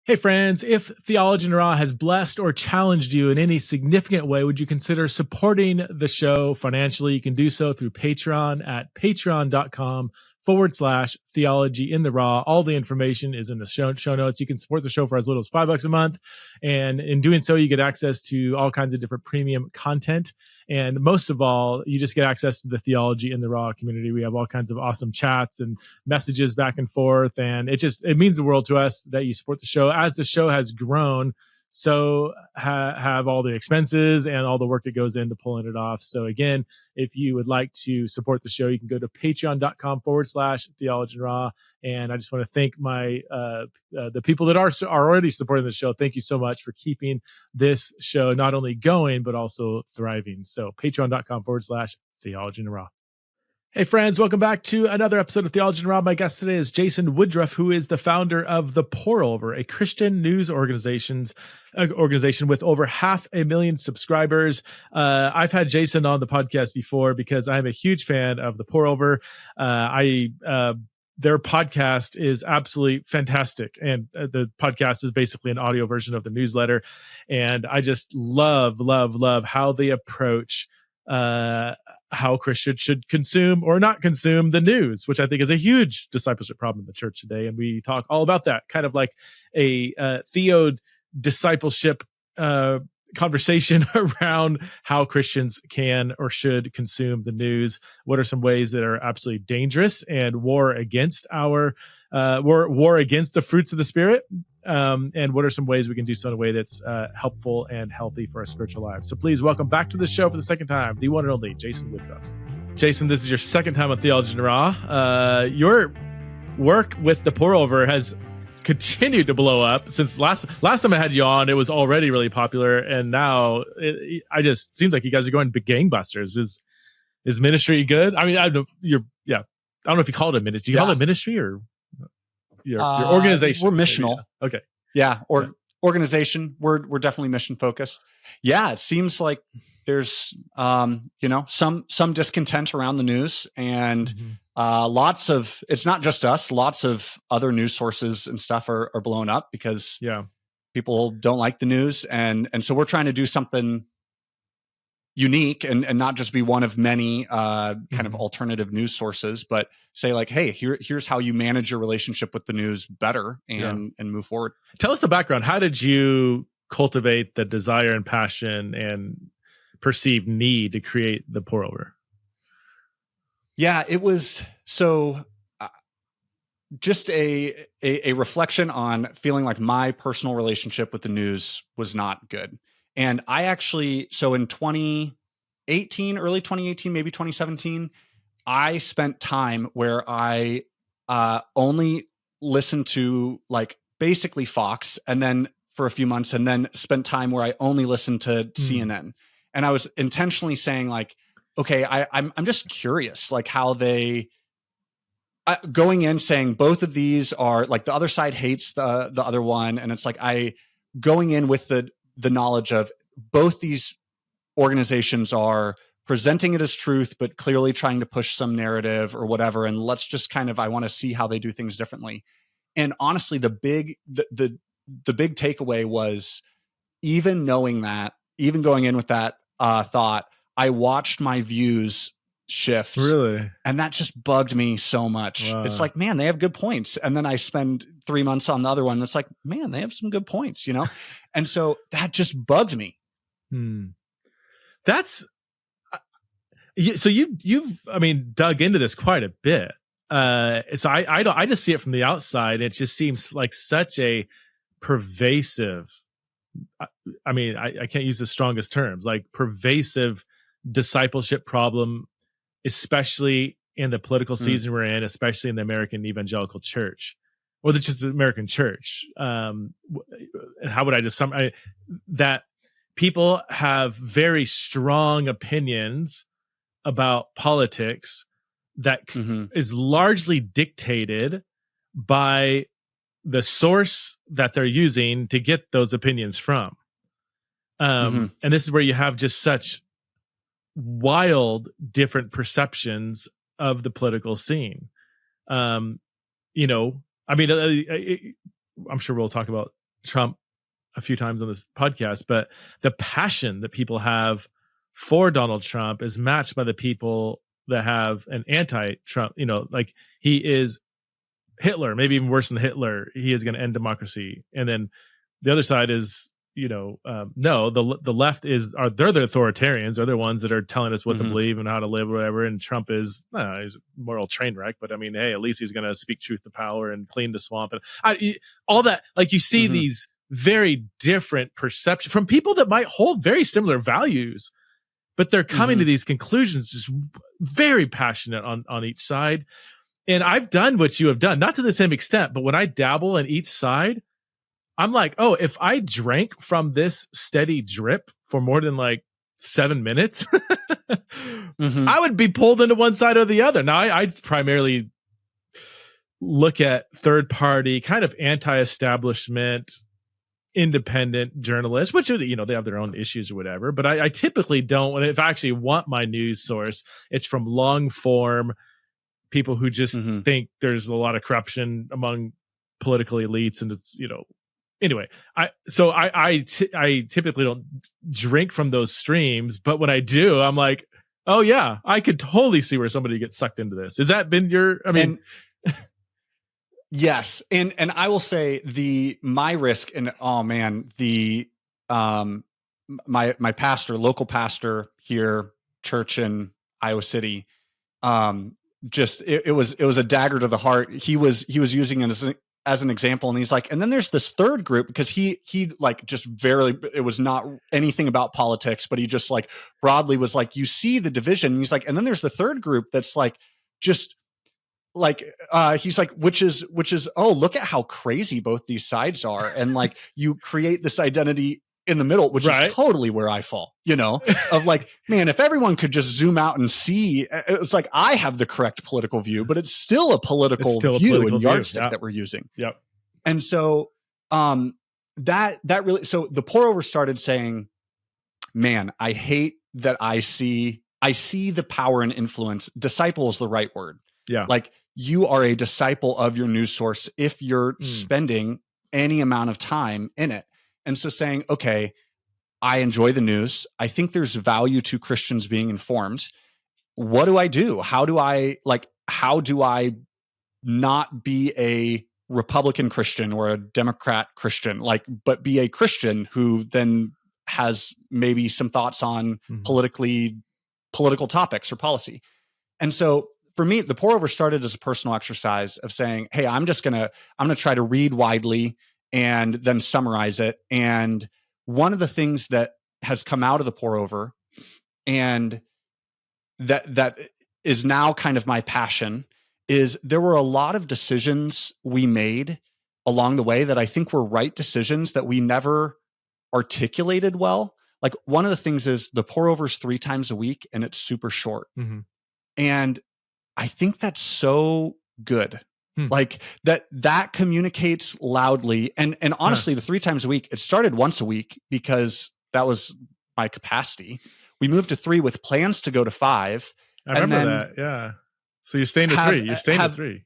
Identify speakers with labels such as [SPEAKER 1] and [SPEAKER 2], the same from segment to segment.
[SPEAKER 1] Hey friends, if Theology in Raw has blessed or challenged you in any significant way, would you consider supporting the show financially? You can do so through Patreon at patreon.com/theology in the raw. All the information is in the show notes. You can support the show for as little as $5 a month. And in doing so, you get access to all kinds of different premium content. And most of all, you just get access to the Theology in the Raw community. We have all kinds of awesome chats and messages back and forth. And it means the world to us that you support the show. As the show has grown, so have all the expenses and all the work that goes into pulling it off. So again, if you would like to support the show, you can go to patreon.com/theology raw. And I just want to thank the people that are already supporting the show. Thank you so much for keeping this show not only going, but also thriving. So patreon.com/theology raw. Hey friends, welcome back to another episode of Theology in Raw. My guest today is Jason Woodruff, who is the founder of The Pour-Over, a Christian news organization with over 500,000 subscribers. I've had Jason on the podcast before because I'm a huge fan of The Pour-Over. Their podcast is absolutely fantastic, and the podcast is basically an audio version of the newsletter. And I just love how they approach how Christians should consume or not consume the news, which I think is a huge discipleship problem in the church today. And we talk all about that, kind of like a theo discipleship conversation around how Christians can or should consume the news. What are some ways that are absolutely dangerous and war against the fruits of the Spirit? And what are some ways we can do so in a way that's helpful and healthy for our spiritual lives? So please welcome back to the show for the second time, the one and only Jason Woodruff. Jason, this is your second time on Theology in Raw. Your work with The Pour-Over has continued to blow up since last time I had you on. It was already really popular, and now it seems like you guys are going big gangbusters. Is ministry good? I mean, I don't know if you call it a ministry. Do you call it ministry or your organization?
[SPEAKER 2] We're missional.
[SPEAKER 1] Okay.
[SPEAKER 2] Yeah. Organization. We're definitely mission focused. Yeah. It seems like there's, some discontent around the news, and it's not just us, lots of other news sources and stuff are blown up because people don't like the news. And so we're trying to do something unique and not just be one of many kind of alternative news sources, but say like, hey, here's how you manage your relationship with the news better and move forward.
[SPEAKER 1] Tell us the background. How did you cultivate the desire and passion and perceived need to create The Pour-Over?
[SPEAKER 2] Yeah, it was just a reflection on feeling like my personal relationship with the news was not good. And I actually, in 2018, early 2018, maybe 2017, I spent time where I only listened to like basically Fox, and then for a few months, and then spent time where I only listened to CNN. And I was intentionally saying like, okay, I'm just curious, like how they going in saying both of these are like the other side hates the other one, and it's like going in with the knowledge of both these organizations are presenting it as truth, but clearly trying to push some narrative or whatever. And let's just I want to see how they do things differently. And honestly, the big takeaway was, even knowing that, even going in with that thought, I watched my views shift.
[SPEAKER 1] Really?
[SPEAKER 2] And that just bugged me so much. Wow. It's like, man, they have good points. And then I spend 3 months on the other one. And it's like, man, they have some good points, And so that just bugged me.
[SPEAKER 1] That's so you've dug into this quite a bit. So I just see it from the outside. It just seems like such a pervasive, I can't use the strongest terms, like pervasive discipleship problem, especially in the political season we're in, especially in the American evangelical church, or just the American church. And how would I just summarize that? People have very strong opinions about politics that is largely dictated by the source that they're using to get those opinions from. And this is where you have just such wild different perceptions of the political scene. I'm sure we'll talk about Trump a few times on this podcast, but the passion that people have for Donald Trump is matched by the people that have an anti-Trump, like he is Hitler, maybe even worse than Hitler. He is going to end democracy. And then the other side is, no, the left they're the authoritarians. They're the ones that are telling us what to believe and how to live or whatever. And Trump is, he's a moral train wreck, but I mean, hey, at least he's going to speak truth to power and clean the swamp. And all that, like you see these very different perceptions from people that might hold very similar values, but they're coming to these conclusions just very passionate on each side. And I've done what you have done, not to the same extent, but when I dabble in each side, I'm like, oh, if I drank from this steady drip for more than like 7 minutes, I would be pulled into one side or the other. Now, I primarily look at third party, kind of anti-establishment, independent journalists, which, they have their own issues or whatever. But I typically don't, if I actually want my news source, it's from long form people who just think there's a lot of corruption among political elites, and it's, anyway, I typically don't drink from those streams, but when I do, I'm like, oh yeah, I could totally see where somebody gets sucked into this. Has that been
[SPEAKER 2] yes. And I will say my risk, and oh man, my pastor, local pastor here, church in Iowa City, it was a dagger to the heart. He was using it as an example, and he's like, and then there's this third group, because he like just it was not anything about politics, but he just like broadly was like, you see the division, and he's like, and then there's the third group that's like just like he's like, which is oh, look at how crazy both these sides are, and like you create this identity in the middle, which is totally where I fall, of like, man, if everyone could just zoom out and see, it's like, I have the correct political view, but it's still a political view and yardstick that we're using.
[SPEAKER 1] Yep.
[SPEAKER 2] And so, that really, so the pour over started saying, man, I hate that I see the power and influence. Disciple is the right word.
[SPEAKER 1] Yeah.
[SPEAKER 2] Like, you are a disciple of your news source if you're spending any amount of time in it. And so saying, okay, I enjoy the news. I think there's value to Christians being informed. What do I do? How do I not be a Republican Christian or a Democrat Christian, but be a Christian who then has maybe some thoughts on political topics or policy? And so for me, the pour over started as a personal exercise of saying, hey, I'm going to try to read widely and then summarize it. And one of the things that has come out of the pour over, and that is now kind of my passion, is there were a lot of decisions we made along the way that I think were right decisions that we never articulated well. Like, one of the things is the pour over's 3 times a week and it's super short. And I think that's so good. Like that communicates loudly. And honestly, the 3 times a week, it started once a week because that was my capacity. We moved to 3 with plans to go to 5.
[SPEAKER 1] I remember that. Yeah. So you're staying to 3. You're staying to 3.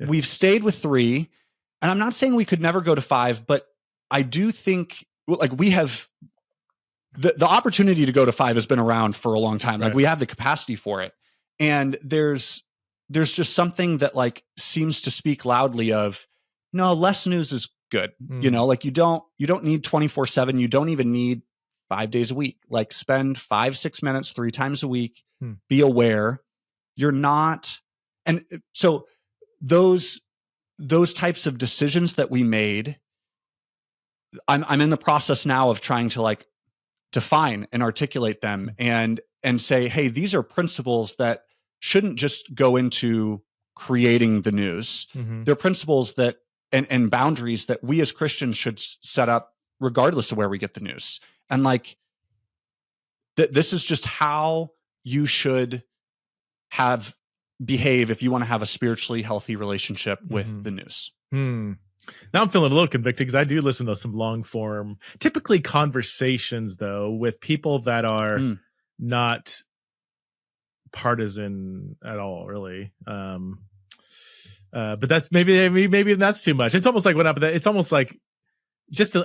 [SPEAKER 2] Yeah. We've stayed with 3. And I'm not saying we could never go to 5, but I do think like we have the opportunity to go to 5 has been around for a long time. Like, we have the capacity for it. And there's just something that like seems to speak loudly of, no, less news is good. Like you don't need 24/7. You don't even need 5 days a week. Like, spend 5-6 minutes 3 times a week. Be aware. You're not. And so those types of decisions that we made, I'm in the process now of trying to like define and articulate them and say, hey, these are principles that shouldn't just go into creating the news. They're principles that and boundaries that we as Christians should set up regardless of where we get the news. And like this is just how you should behave if you want to have a spiritually healthy relationship with the news.
[SPEAKER 1] Now I'm feeling a little convicted because I do listen to some long form, typically conversations though, with people that are not partisan at all, really. But that's maybe that's too much. It's almost like it's almost like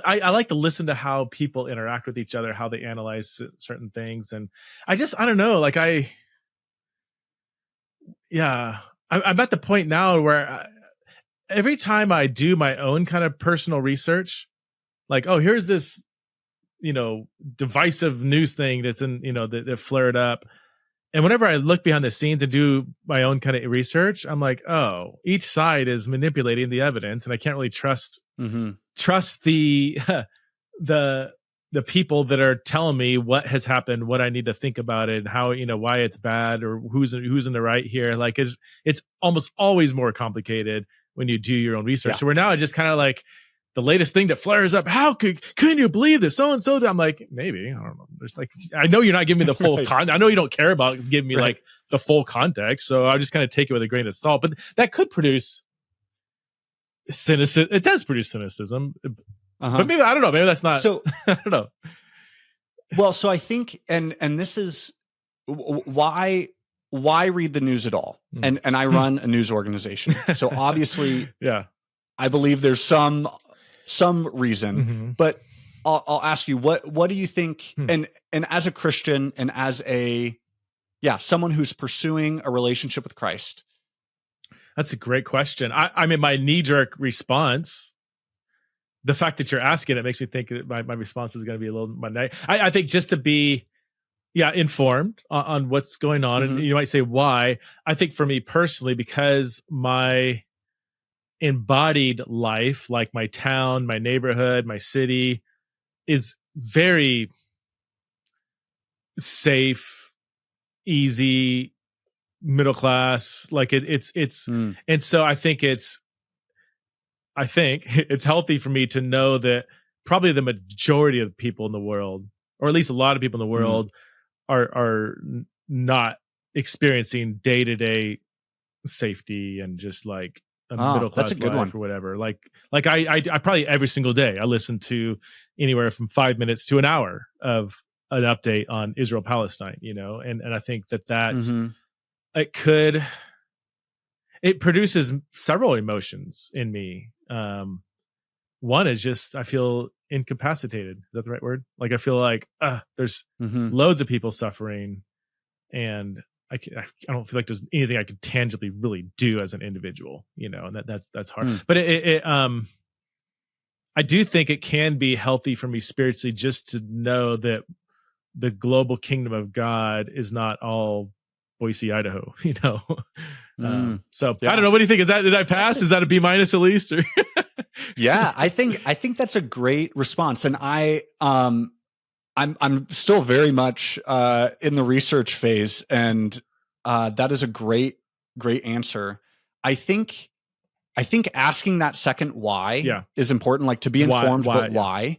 [SPEAKER 1] I like to listen to how people interact with each other, how they analyze certain things. And I don't know, like I'm at the point now where every time I do my own kind of personal research, like, oh, here's this, divisive news thing that's in, that flared up. And whenever I look behind the scenes and do my own kind of research, I'm like, oh, each side is manipulating the evidence, and I can't really trust the the people that are telling me what has happened, what I need to think about it, and how, why it's bad, or who's in the right here. Like it's almost always more complicated when you do your own research.
[SPEAKER 2] Yeah.
[SPEAKER 1] So we're now just kind of like the latest thing that flares up. How couldn't you believe this? So and so. I'm like, maybe, I don't know. There's like, I know you're not giving me the full I know you don't care about giving me like the full context. So I just kind of take it with a grain of salt. But that could produce cynicism. It does produce cynicism. But maybe, I don't know. Maybe that's not.
[SPEAKER 2] So
[SPEAKER 1] I don't know.
[SPEAKER 2] Well, so I think, and this is why read the news at all? And I run a news organization. So obviously, I believe there's some reason, but I'll ask you, what do you think? And as a Christian and as someone who's pursuing a relationship with Christ.
[SPEAKER 1] That's a great question. I mean, my knee-jerk response, the fact that you're asking it makes me think that my response is going to be a little Monday. I think just to be, informed on what's going on. And you might say, why? I think for me personally, because my embodied life, like my town, my neighborhood, my city, is very safe, easy, middle class. Like it's and so I think it's healthy for me to know that probably the majority of people in the world, or at least a lot of people in the world, are not experiencing day-to-day safety and just like a middle class
[SPEAKER 2] that's a good
[SPEAKER 1] life
[SPEAKER 2] one.
[SPEAKER 1] or whatever. Like I probably every single day I listen to anywhere from 5 minutes to an hour of an update on Israel Palestine, and I think that's it produces several emotions in me. One is just, I feel incapacitated. Is that the right word? Like, I feel like there's loads of people suffering, and I don't feel like there's anything I could tangibly really do as an individual, and that's hard. But I do think it can be healthy for me spiritually just to know that the global kingdom of God is not all Boise, Idaho, So I don't know. What do you think? Did I pass? Is that a B- at least? Or
[SPEAKER 2] Yeah, I think that's a great response. And I'm still very much in the research phase, and that is a great answer. I think asking that second why is important, like to be informed, but why?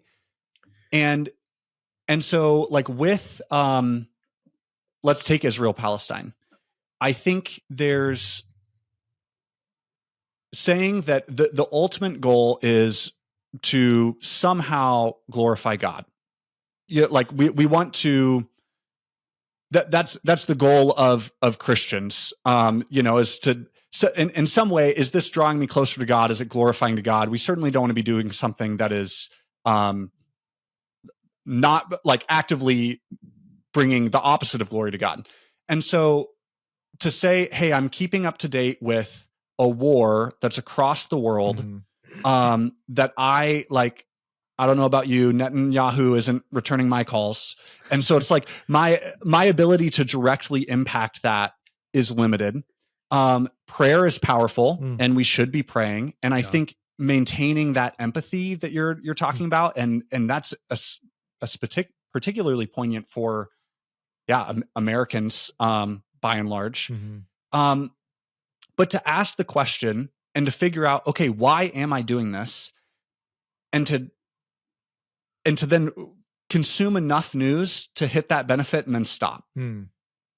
[SPEAKER 2] And so like with let's take Israel Palestine. I think there's saying that the ultimate goal is to somehow glorify God. Like we want to, that's the goal of Christians, is to, in some way, is this drawing me closer to God? Is it glorifying to God? We certainly don't want to be doing something that is not like actively bringing the opposite of glory to God. And so to say, hey, I'm keeping up to date with a war that's across the world, that I like, I don't know about you, Netanyahu isn't returning my calls. And so it's like my ability to directly impact that is limited. Prayer is powerful, and we should be praying. And I think maintaining that empathy that you're talking about, and that's a particularly poignant for Americans by and large. But to ask the question and to figure out, okay, why am I doing this? And to then consume enough news to hit that benefit and then stop.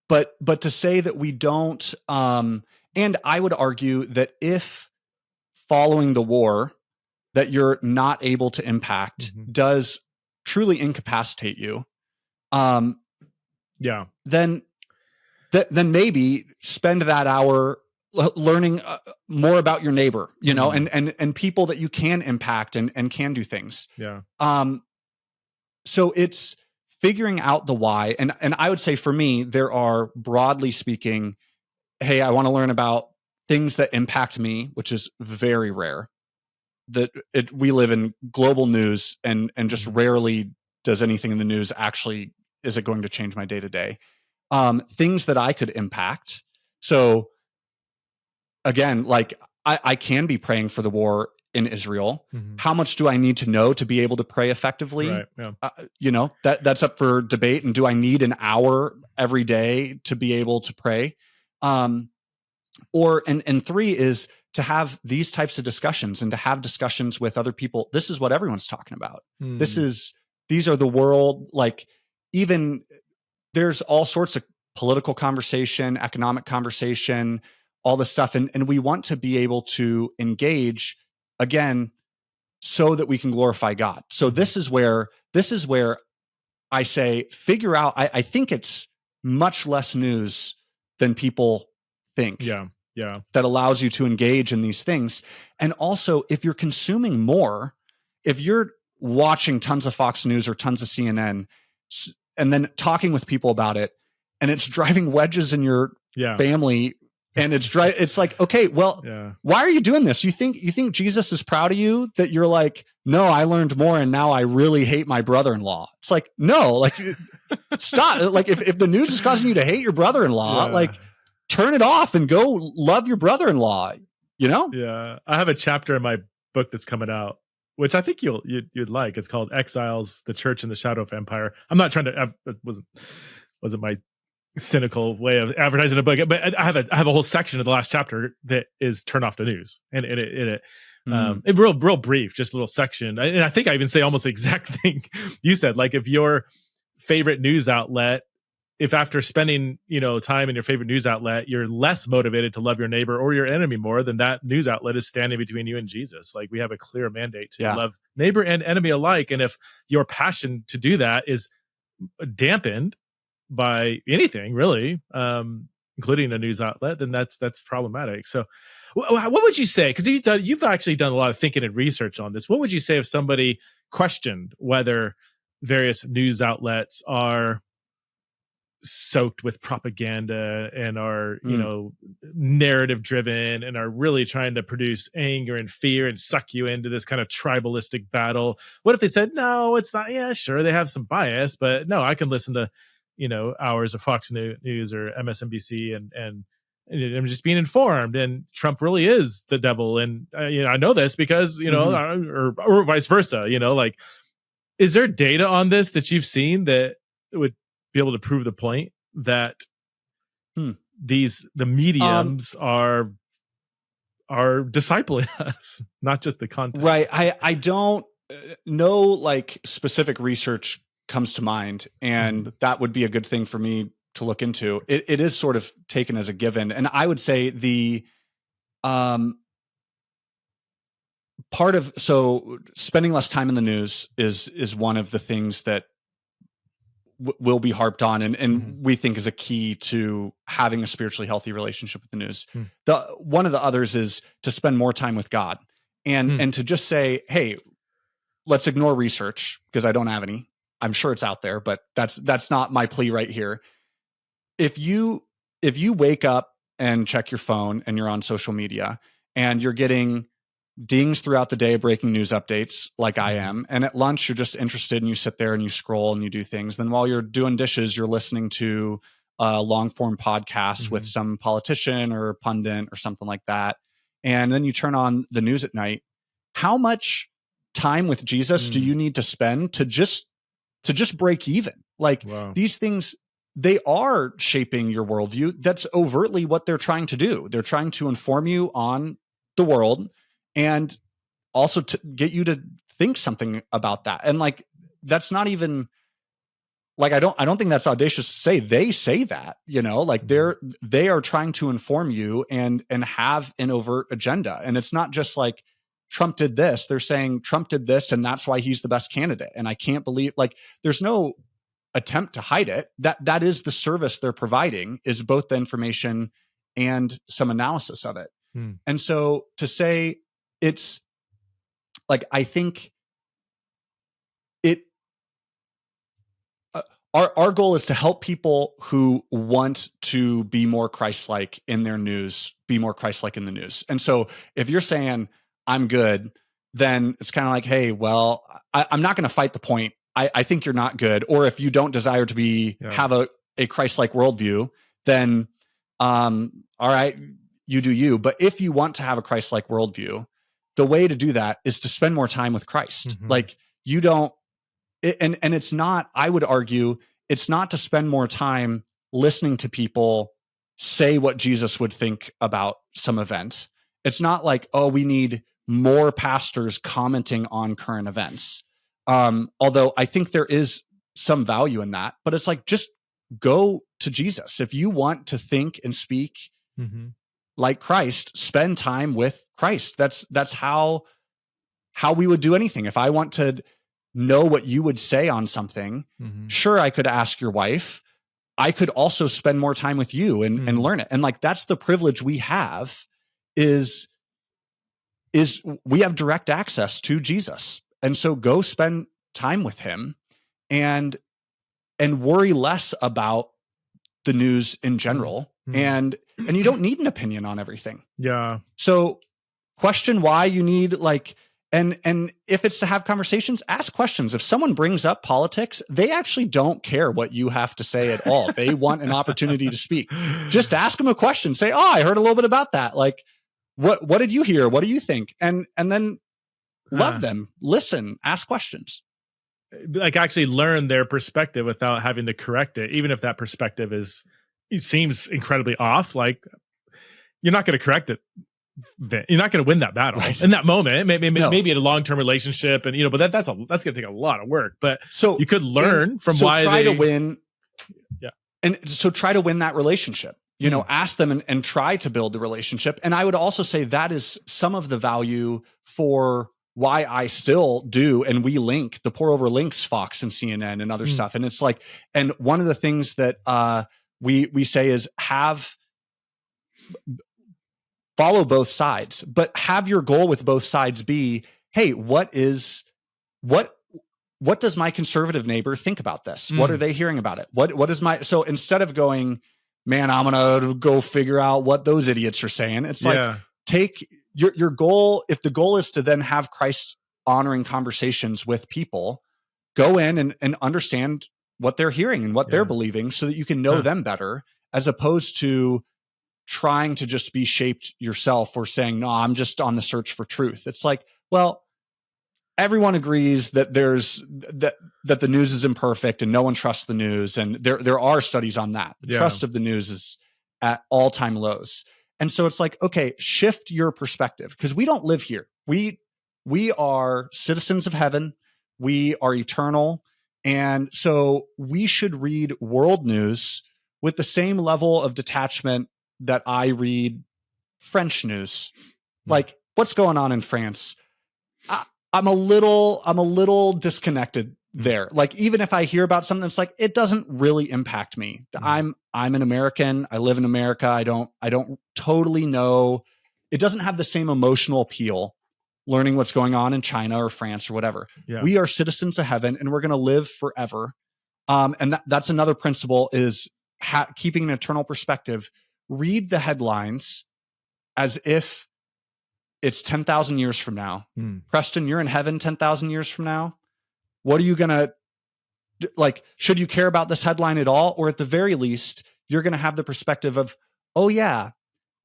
[SPEAKER 2] But to say that we don't, and I would argue that if following the war that you're not able to impact does truly incapacitate you, then maybe spend that hour learning more about your neighbor, you know, and people that you can impact and can do things.
[SPEAKER 1] Yeah.
[SPEAKER 2] So it's figuring out the why. And I would say for me, there are, broadly speaking, hey, I want to learn about things that impact me, which is very rare. We live in global news, and just rarely does anything in the news actually, is it going to change my day to day? Things that I could impact. So again, like I can be praying for the war in Israel. How much do I need to know to be able to pray effectively?
[SPEAKER 1] Right. Yeah.
[SPEAKER 2] You know, that's up for debate. And do I need an hour every day to be able to pray? And three is to have these types of discussions and to have discussions with other people. This is what everyone's talking about. These are the world, like, even there's all sorts of political conversation, economic conversation, all this stuff. And we want to be able to engage again, so that we can glorify God. So this is where I say, figure out, I think it's much less news than people think.
[SPEAKER 1] Yeah. Yeah.
[SPEAKER 2] That allows you to engage in these things. And also, if you're consuming more, if you're watching tons of Fox News or tons of CNN and then talking with people about it, and it's driving wedges in your family, and it's like, okay, well, why are you doing this? You think Jesus is proud of you that you're like, no, I learned more and now I really hate my brother-in-law. It's like, no, like, stop. Like, if the news is causing you to hate your brother-in-law, like, turn it off and go love your brother-in-law, you know?
[SPEAKER 1] Yeah. I have a chapter in my book that's coming out, which I think you'd like. It's called Exiles, the Church in the Shadow of Empire. I'm not trying to, it wasn't my cynical way of advertising a book, but I have a whole section of the last chapter that is turn off the news, and it real brief, just a little section. And I think I even say almost the exact thing you said. Like, if your favorite news outlet, if after spending, time in your favorite news outlet, you're less motivated to love your neighbor or your enemy more, then that news outlet is standing between you and Jesus. Like, we have a clear mandate to love neighbor and enemy alike. And if your passion to do that is dampened by anything really, including a news outlet, then that's problematic. So what would you say, because you've actually done a lot of thinking and research on this, what would you say if somebody questioned whether various news outlets are soaked with propaganda and are narrative driven and are really trying to produce anger and fear and suck you into this kind of tribalistic battle? What if they said, no, it's not? Yeah, sure, they have some bias, but no, I can listen to hours of Fox News or MSNBC and I'm just being informed, and Trump really is the devil, and I know this because or vice versa. Like, is there data on this that you've seen that would be able to prove the point that the mediums are discipling us, not just the content?
[SPEAKER 2] Right. I don't know, like, specific research comes to mind, and that would be a good thing for me to look into. It is sort of taken as a given, and I would say the part of, so spending less time in the news is one of the things that will be harped on, and we think is a key to having a spiritually healthy relationship with the news. One of the others is to spend more time with God, and to just say, hey, let's ignore research because I don't have any. I'm sure it's out there, but that's not my plea right here. If you wake up and check your phone and you're on social media and you're getting dings throughout the day, breaking news updates like I am, and at lunch you're just interested and you sit there and you scroll and you do things, then while you're doing dishes, you're listening to a long form podcast with some politician or pundit or something like that, and then you turn on the news at night. How much time with Jesus do you need to spend to just break even? Like, these things, they are shaping your worldview. That's overtly what they're trying to do. They're trying to inform you on the world and also to get you to think something about that. And like, that's not even like, I don't think that's audacious to say. They say that, like they are trying to inform you and have an overt agenda. And it's not just like, Trump did this. They're saying Trump did this, and that's why he's the best candidate. And I can't believe, like, there's no attempt to hide it. That is the service they're providing, is both the information and some analysis of it.
[SPEAKER 1] Hmm.
[SPEAKER 2] And so to say it's like, I think it, our goal is to help people who want to be more Christ-like in their news, be more Christ-like in the news. And so if you're saying I'm good, then it's kind of like, hey, well, I'm not going to fight the point. I think you're not good. Or if you don't desire to be have a Christ-like worldview, then all right, you do you. But if you want to have a Christ-like worldview, the way to do that is to spend more time with Christ.
[SPEAKER 1] Mhm.
[SPEAKER 2] Like you don't. And it's not, I would argue, it's not to spend more time listening to people say what Jesus would think about some event. It's not like, oh, we need more pastors commenting on current events. Although I think there is some value in that, but it's like, just go to Jesus. If you want to think and speak like Christ, spend time with Christ. That's how we would do anything. If I want to know what you would say on something, sure, I could ask your wife. I could also spend more time with you and learn it. And like, that's the privilege we have is we have direct access to Jesus. And so go spend time with him and worry less about the news in general. And you don't need an opinion on everything.
[SPEAKER 1] Yeah.
[SPEAKER 2] So question why you need like, and if it's to have conversations, ask questions. If someone brings up politics, they actually don't care what you have to say at all. They want an opportunity to speak. Just ask them a question. Say, oh, I heard a little bit about that. Like, what did you hear? What do you think? And then love them, listen, ask questions.
[SPEAKER 1] Like actually learn their perspective without having to correct it. Even if that perspective it seems incredibly off, like you're not going to correct it. You're not going to win that battle in that moment. Maybe in a long-term relationship, and but that's going to take a lot of work. But so you could learn from why
[SPEAKER 2] try to win.
[SPEAKER 1] Yeah,
[SPEAKER 2] and so try to win that relationship. Ask them and try to build the relationship. And I would also say that is some of the value for why I still do, and we link the Pour Over links Fox and CNN and other stuff. And it's like, and one of the things that we say is follow both sides, but have your goal with both sides be, hey, what does my conservative neighbor think about this? What are they hearing about it? What is so instead of going, man, I'm going to go figure out what those idiots are saying. It's like, take your goal. If the goal is to then have Christ honoring conversations with people, go in and understand what they're hearing and what they're believing so that you can know them better, as opposed to trying to just be shaped yourself or saying, no, I'm just on the search for truth. It's like, well, everyone agrees that that the news is imperfect and no one trusts the news. And there are studies on that. The trust of the news is at all-time lows. And so it's like, okay, shift your perspective, because we don't live here. We are citizens of heaven. We are eternal. And so we should read world news with the same level of detachment that I read French news. Like, what's going on in France? I'm a little disconnected there. Like, even if I hear about something that's like, it doesn't really impact me. I'm an American. I live in America. I don't totally know. It doesn't have the same emotional appeal learning what's going on in China or France or whatever. Yeah. We are citizens of heaven and we're going to live forever. And that's another principle is keeping an eternal perspective. Read the headlines as if it's 10,000 years from now. Preston, you're in heaven 10,000 years from now. What are you going to like? Should you care about this headline at all? Or at the very least, you're going to have the perspective of, oh yeah,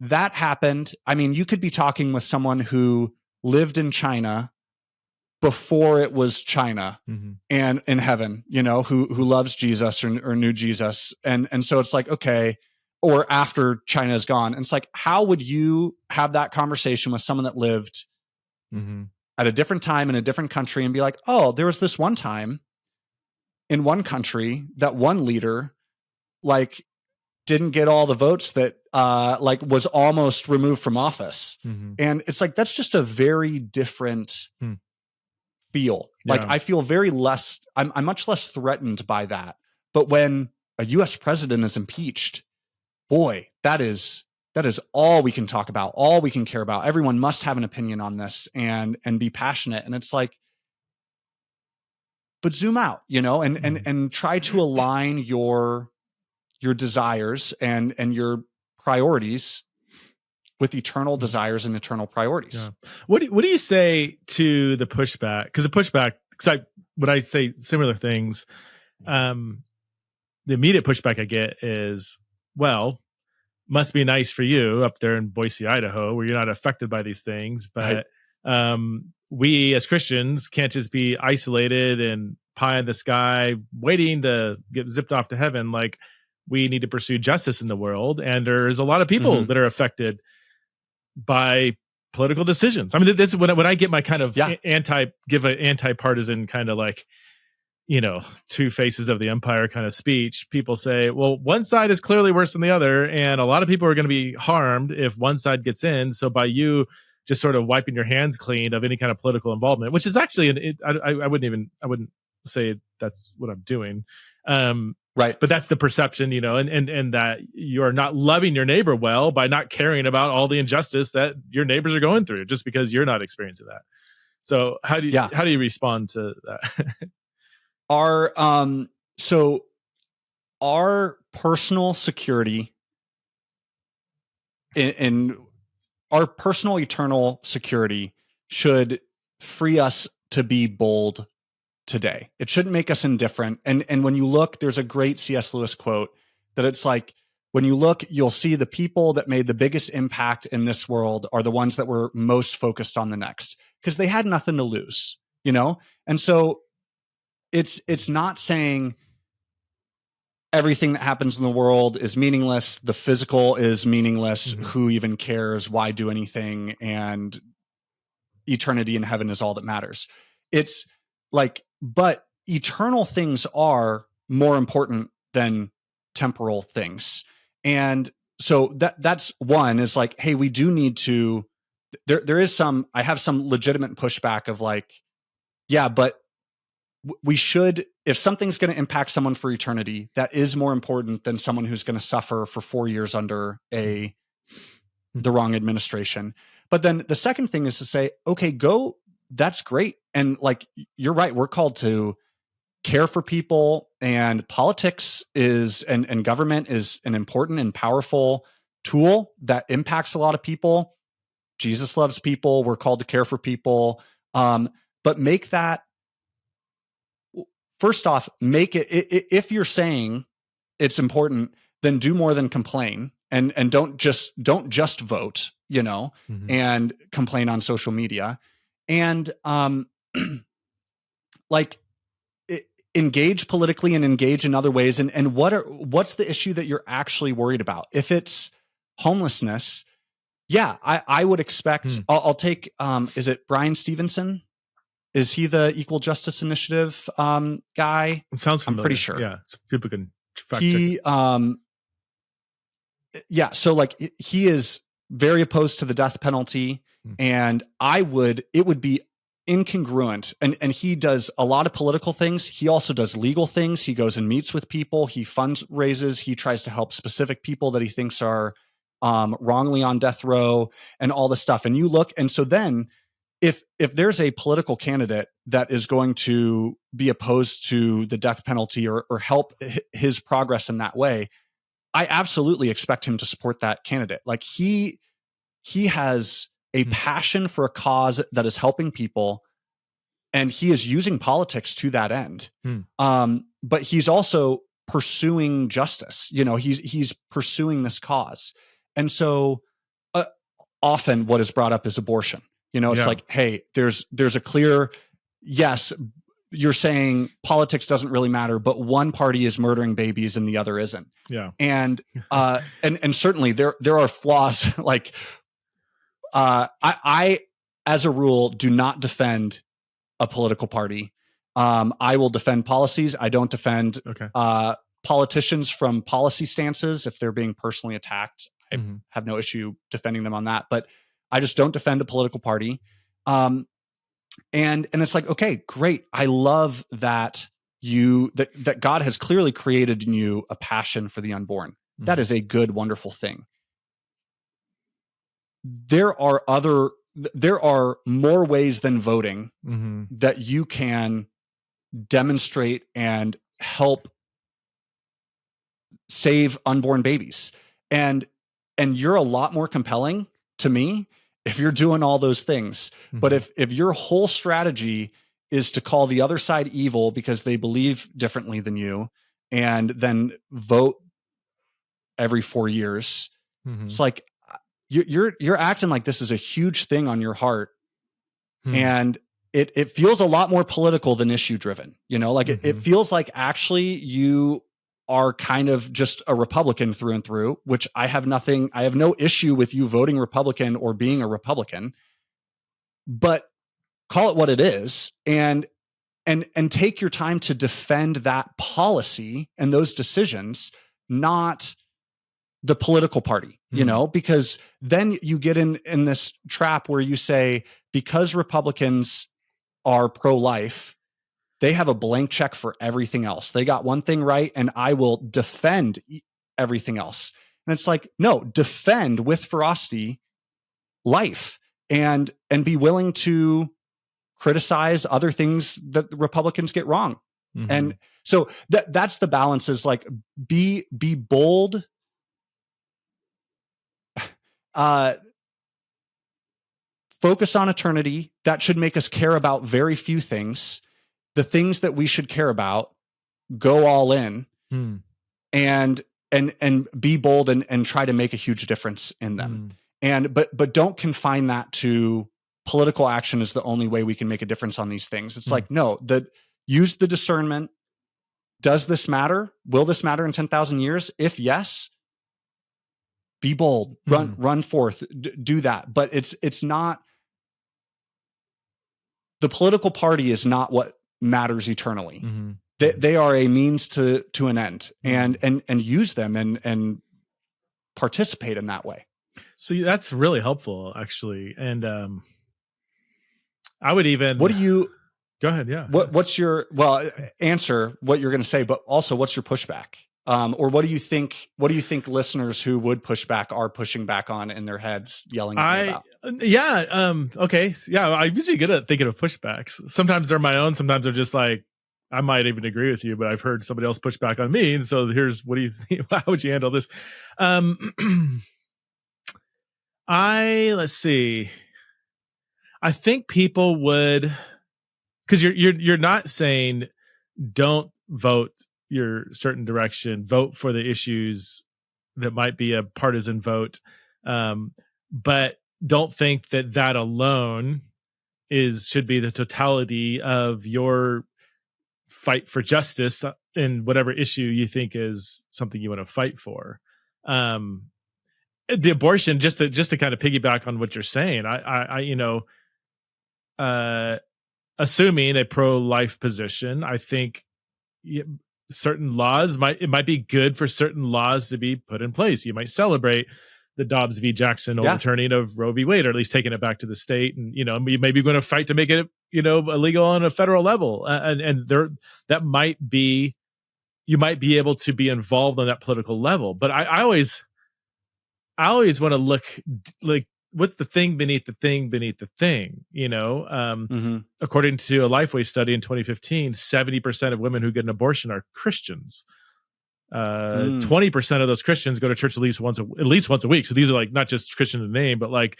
[SPEAKER 2] that happened. I mean, you could be talking with someone who lived in China before it was China and in heaven, who loves Jesus or knew Jesus. And so it's like, okay, or after China is gone. And it's like, how would you have that conversation with someone that lived at a different time in a different country and be like, oh, there was this one time in one country that one leader like didn't get all the votes that like was almost removed from office. And it's like, that's just a very different feel. Like, I feel I'm much less threatened by that. But when a US president is impeached, boy, that is That is all we can talk about, all we can care about. Everyone must have an opinion on this and be passionate. And it's like, but zoom out, and try to align your desires and your priorities with eternal desires and eternal priorities.
[SPEAKER 1] Yeah. What do you say to the pushback? Because when I say similar things, the immediate pushback I get is, well, must be nice for you up there in Boise, Idaho, where you're not affected by these things. But we as Christians can't just be isolated and pie in the sky waiting to get zipped off to heaven. Like, we need to pursue justice in the world. And there's a lot of people that are affected by political decisions. I mean, this is when I get my kind of anti-partisan kind of like, two faces of the empire kind of speech. People say, well, one side is clearly worse than the other, and a lot of people are going to be harmed if one side gets in. So by you just sort of wiping your hands clean of any kind of political involvement, which is actually, I wouldn't say that's what I'm doing.
[SPEAKER 2] Right.
[SPEAKER 1] But that's the perception, and that you're not loving your neighbor well by not caring about all the injustice that your neighbors are going through just because you're not experiencing that. So how do you respond to that?
[SPEAKER 2] Our personal security in our personal eternal security should free us to be bold today. It shouldn't make us indifferent. And when you look, there's a great C.S. Lewis quote that it's like, when you look, you'll see the people that made the biggest impact in this world are the ones that were most focused on the next, because they had nothing to lose, And so it's not saying everything that happens in the world is meaningless. The physical is meaningless. Who even cares? Why do anything? And eternity in heaven is all that matters. It's like, but eternal things are more important than temporal things. And so that's one is like, hey, we do need to, I have some legitimate pushback of like, yeah, but we should, if something's going to impact someone for eternity, that is more important than someone who's going to suffer for 4 years under the wrong administration. But then the second thing is to say, okay, that's great. And like, you're right. We're called to care for people, and politics and government is an important and powerful tool that impacts a lot of people. Jesus loves people. We're called to care for people. But make that, first off, make it, if you're saying it's important, then do more than complain, and don't just vote, and complain on social media, and like engage politically and engage in other ways. And what's the issue that you're actually worried about? If it's homelessness, yeah, I would expect, I'll take, is it Brian Stevenson? Is he the Equal Justice Initiative guy?
[SPEAKER 1] It sounds familiar.
[SPEAKER 2] I'm pretty sure.
[SPEAKER 1] Yeah, so people can fact check it.
[SPEAKER 2] Yeah, so like he is very opposed to the death penalty, and it would be incongruent. And he does a lot of political things. He also does legal things. He goes and meets with people. He fundraises. He tries to help specific people that he thinks are wrongly on death row and all this stuff. And you look, and so then if there's a political candidate that is going to be opposed to the death penalty or help his progress in that way, I absolutely expect him to support that candidate. Like he has a passion for a cause that is helping people, and he is using politics to that end. But he's also pursuing justice. He's pursuing this cause. And so often what is brought up is abortion. It's like, hey, there's a clear, yes, you're saying politics doesn't really matter, but one party is murdering babies and the other isn't.
[SPEAKER 1] Yeah.
[SPEAKER 2] And certainly there are flaws. Like, I, as a rule, do not defend a political party. I will defend policies. I don't defend politicians from policy stances. If they're being personally attacked, I have no issue defending them on that. But I just don't defend a political party. And it's like, okay, great. I love that that God has clearly created in you a passion for the unborn. That is a good, wonderful thing. there are more ways than voting that you can demonstrate and help save unborn babies. And you're a lot more compelling to me if you're doing all those things. But if your whole strategy is to call the other side evil because they believe differently than you, and then vote every 4 years, it's like you're acting like this is a huge thing on your heart. And it feels a lot more political than issue driven, like it feels like actually you are kind of just a Republican through and through, which I have no issue with you voting Republican or being a Republican, but call it what it is. And take your time to defend that policy and those decisions, not the political party, because then you get in this trap where you say, because Republicans are pro-life, they have a blank check for everything else. They got one thing right, and I will defend everything else. And it's like, no, defend with ferocity life, and be willing to criticize other things that the Republicans get wrong. And so that's the balance, is like, be bold, focus on eternity. That should make us care about very few things. The things that we should care about, go all in, and be bold and try to make a huge difference in them. But don't confine that to political action is the only way we can make a difference on these things. It's like, no, use the discernment. Does this matter? Will this matter in 10,000 years? If yes, be bold, run forth, do that. But it's not, the political party is not what matters eternally. They are a means to an end, and use them and participate in that way.
[SPEAKER 1] So that's really helpful, actually. And I would even,
[SPEAKER 2] what do you,
[SPEAKER 1] go ahead. Yeah.
[SPEAKER 2] What's your, answer what you're going to say, but also what's your pushback? Or what do you think listeners who would push back are pushing back on in their heads, yelling at me about?
[SPEAKER 1] Yeah. Okay. Yeah. I'm usually good at thinking of pushbacks. Sometimes they're my own. Sometimes they're just like, I might even agree with you, but I've heard somebody else push back on me. And so what do you think? How would you handle this? Let's see. I think people would, because you're not saying don't vote your certain direction, vote for the issues that might be a partisan vote, but don't think that alone should be the totality of your fight for justice in whatever issue you think is something you want to fight for. The abortion, just to kind of piggyback on what you're saying, assuming a pro-life position, I think certain laws might be good for certain laws to be put in place. You might celebrate the Dobbs v. Jackson overturning of Roe v. Wade, or at least taking it back to the state, and you may be going to fight to make it illegal on a federal level, and that might be, you might be able to be involved on that political level. But I always want to look like, what's the thing beneath the thing beneath the thing? According to a Lifeway study in 2015, 70% of women who get an abortion are Christians. 20% of those Christians go to church at least once a week. So these are like not just Christian in name, but like,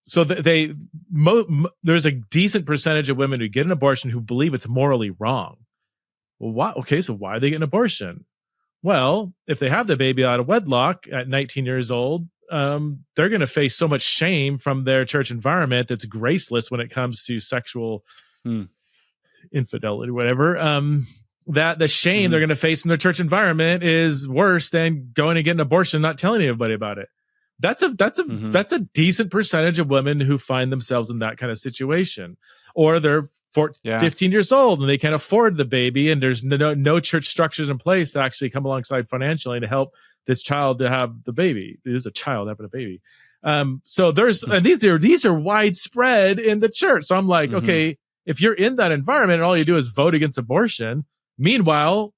[SPEAKER 1] so there's a decent percentage of women who get an abortion who believe it's morally wrong. Well, so why are they getting an abortion? Well, if they have the baby out of wedlock at 19 years old, they're going to face so much shame from their church environment that's graceless when it comes to sexual infidelity, whatever. That the shame they're going to face in their church environment is worse than going and getting an abortion, not telling anybody about it. That's a decent percentage of women who find themselves in that kind of situation, or they're 15 years old and they can't afford the baby, and there's no church structures in place to actually come alongside financially to help this child to have the baby. It is a child having a baby. So and these are widespread in the church. So I'm like, okay, if you're in that environment and all you do is vote against abortion, meanwhile,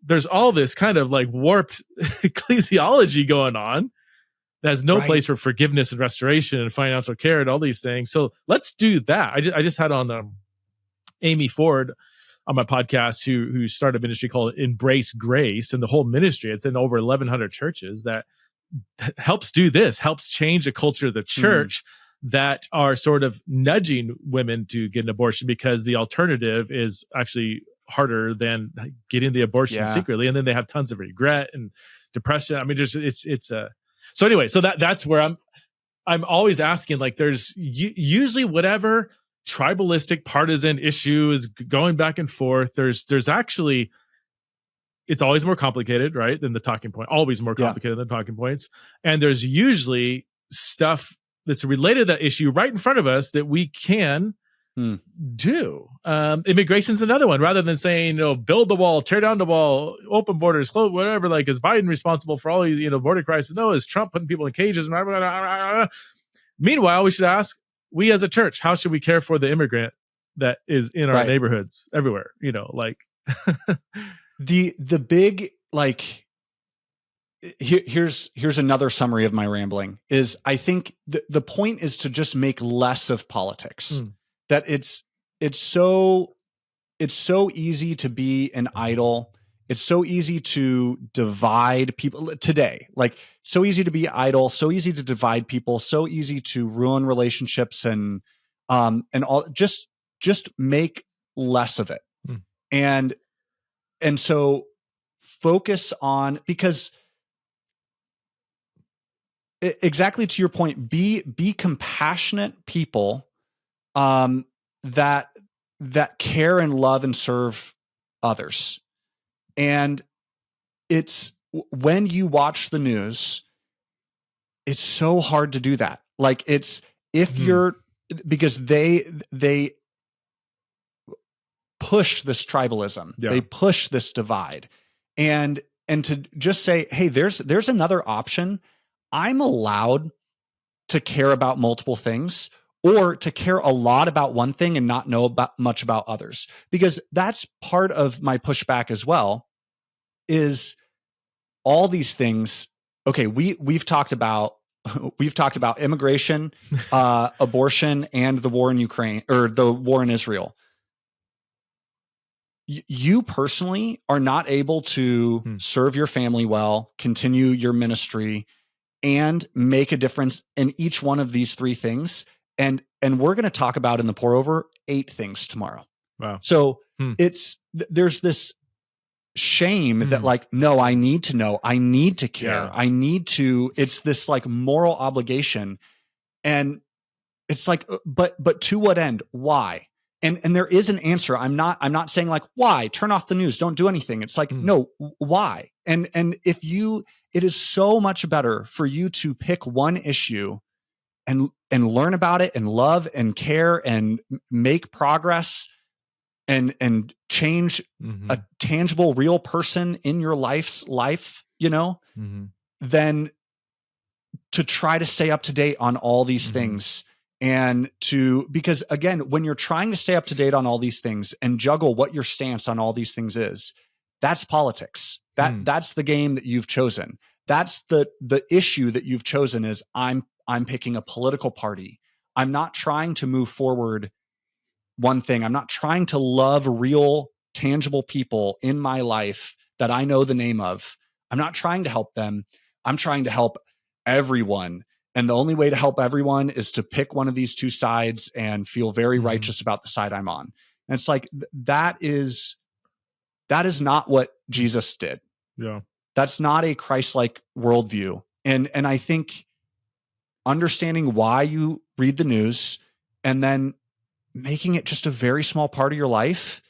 [SPEAKER 1] there's all this kind of like warped ecclesiology going on It has no
[SPEAKER 2] Right.
[SPEAKER 1] place for forgiveness and restoration and financial care and all these things. So let's do that. I just had on Amy Ford on my podcast who started a ministry called Embrace Grace, and the whole ministry, it's in over 1,100 churches that helps do this, helps change the culture of the church that are sort of nudging women to get an abortion because the alternative is actually harder than getting the abortion secretly, and then they have tons of regret and depression. I mean, just it's a so anyway. So that's where I'm always asking. Like, there's usually whatever tribalistic partisan issue is going back and forth. There's actually, it's always more complicated, right, than the talking point. Always more complicated than talking points, and there's usually stuff that's related to that issue right in front of us that we can do. Immigration's another one. Rather than saying, build the wall, tear down the wall, open borders, close, whatever, like, is Biden responsible for all these, border crisis? No, is Trump putting people in cages? Blah, blah, blah, blah, blah. Meanwhile, we should ask, we as a church, how should we care for the immigrant that is in our neighborhoods everywhere? Like
[SPEAKER 2] the big, like, here's another summary of my rambling is, I think the point is to just make less of politics. That it's so easy to be an idol. It's so easy to divide people today. Like, so easy to be idle, so easy to divide people, so easy to ruin relationships and all. Just make less of it. And so focus on, because exactly to your point, be compassionate people that care and love and serve others. And it's, when you watch the news, it's so hard to do that. Like, it's, if you're, because they push this tribalism, they push this divide, and to just say, hey, there's another option. I'm allowed to care about multiple things, or to care a lot about one thing and not know much about others. Because that's part of my pushback as well, is all these things. Okay, we've talked about immigration, abortion, and the war in Ukraine, or the war in Israel. You personally are not able to serve your family well, continue your ministry, and make a difference in each one of these three things. And we're going to talk about in the pour over 8 things tomorrow.
[SPEAKER 1] Wow.
[SPEAKER 2] So there's this shame that, like, no, I need to know, I need to care, I need to, it's this like moral obligation. And it's like, but to what end? Why? And there is an answer. I'm not saying like, why? Turn off the news, don't do anything. It's like, no, why? And it is so much better for you to pick one issue and learn about it and love and care and make progress and change a tangible, real person in your life, than to try to stay up to date on all these things. And because again, when you're trying to stay up to date on all these things and juggle what your stance on all these things is, that's politics. That's the game that you've chosen. That's the issue that you've chosen, is I'm picking a political party. I'm not trying to move forward one thing. I'm not trying to love real, tangible people in my life that I know the name of. I'm not trying to help them. I'm trying to help everyone. And the only way to help everyone is to pick one of these two sides and feel very righteous about the side I'm on. And it's like, that is not what Jesus did.
[SPEAKER 1] Yeah.
[SPEAKER 2] That's not a Christ-like worldview. And I think understanding why you read the news and then making it just a very small part of your life,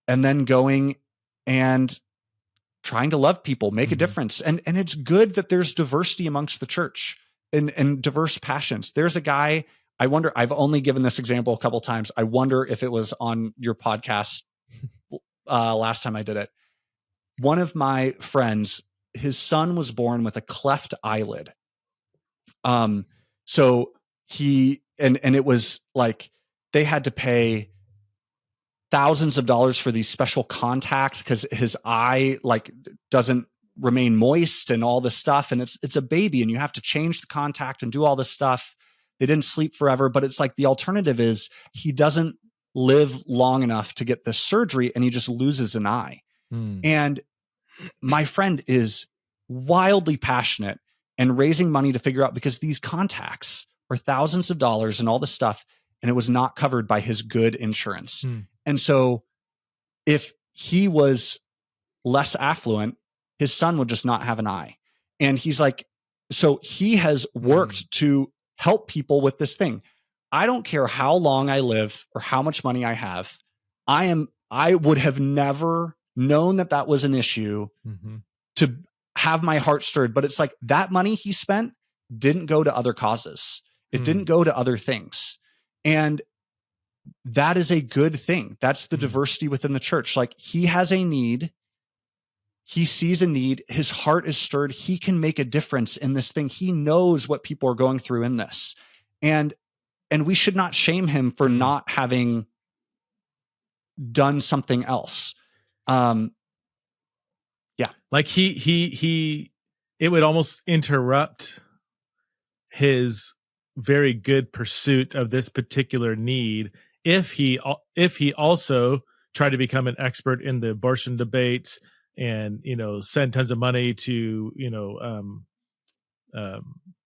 [SPEAKER 2] and then going and trying to love people, make a difference. And it's good that there's diversity amongst the church and diverse passions. There's a guy, I wonder, I've only given this example a couple of times. I wonder if it was on your podcast last time I did it. One of my friends, his son was born with a cleft eyelid. So he, and it was like, they had to pay thousands of dollars for these special contacts because his eye like doesn't remain moist and all this stuff. And it's a baby and you have to change the contact and do all this stuff. They didn't sleep forever, but it's like the alternative is he doesn't live long enough to get this surgery and he just loses an eye. And my friend is wildly passionate and raising money to figure out, because these contacts are thousands of dollars and all this stuff, and it was not covered by his good insurance. And so if he was less affluent, his son would just not have an eye. And he's like, so he has worked to help people with this thing. I don't care how long I live or how much money I have. I would have never known that was an issue to have my heart stirred. But it's like that money he spent didn't go to other causes. It didn't go to other things. And that is a good thing. That's the diversity within the church. Like he has a need. He sees a need. His heart is stirred. He can make a difference in this thing. He knows what people are going through in this. And we should not shame him for not having done something else.
[SPEAKER 1] Like it would almost interrupt his very good pursuit of this particular need if he also tried to become an expert in the abortion debates and, send tons of money to,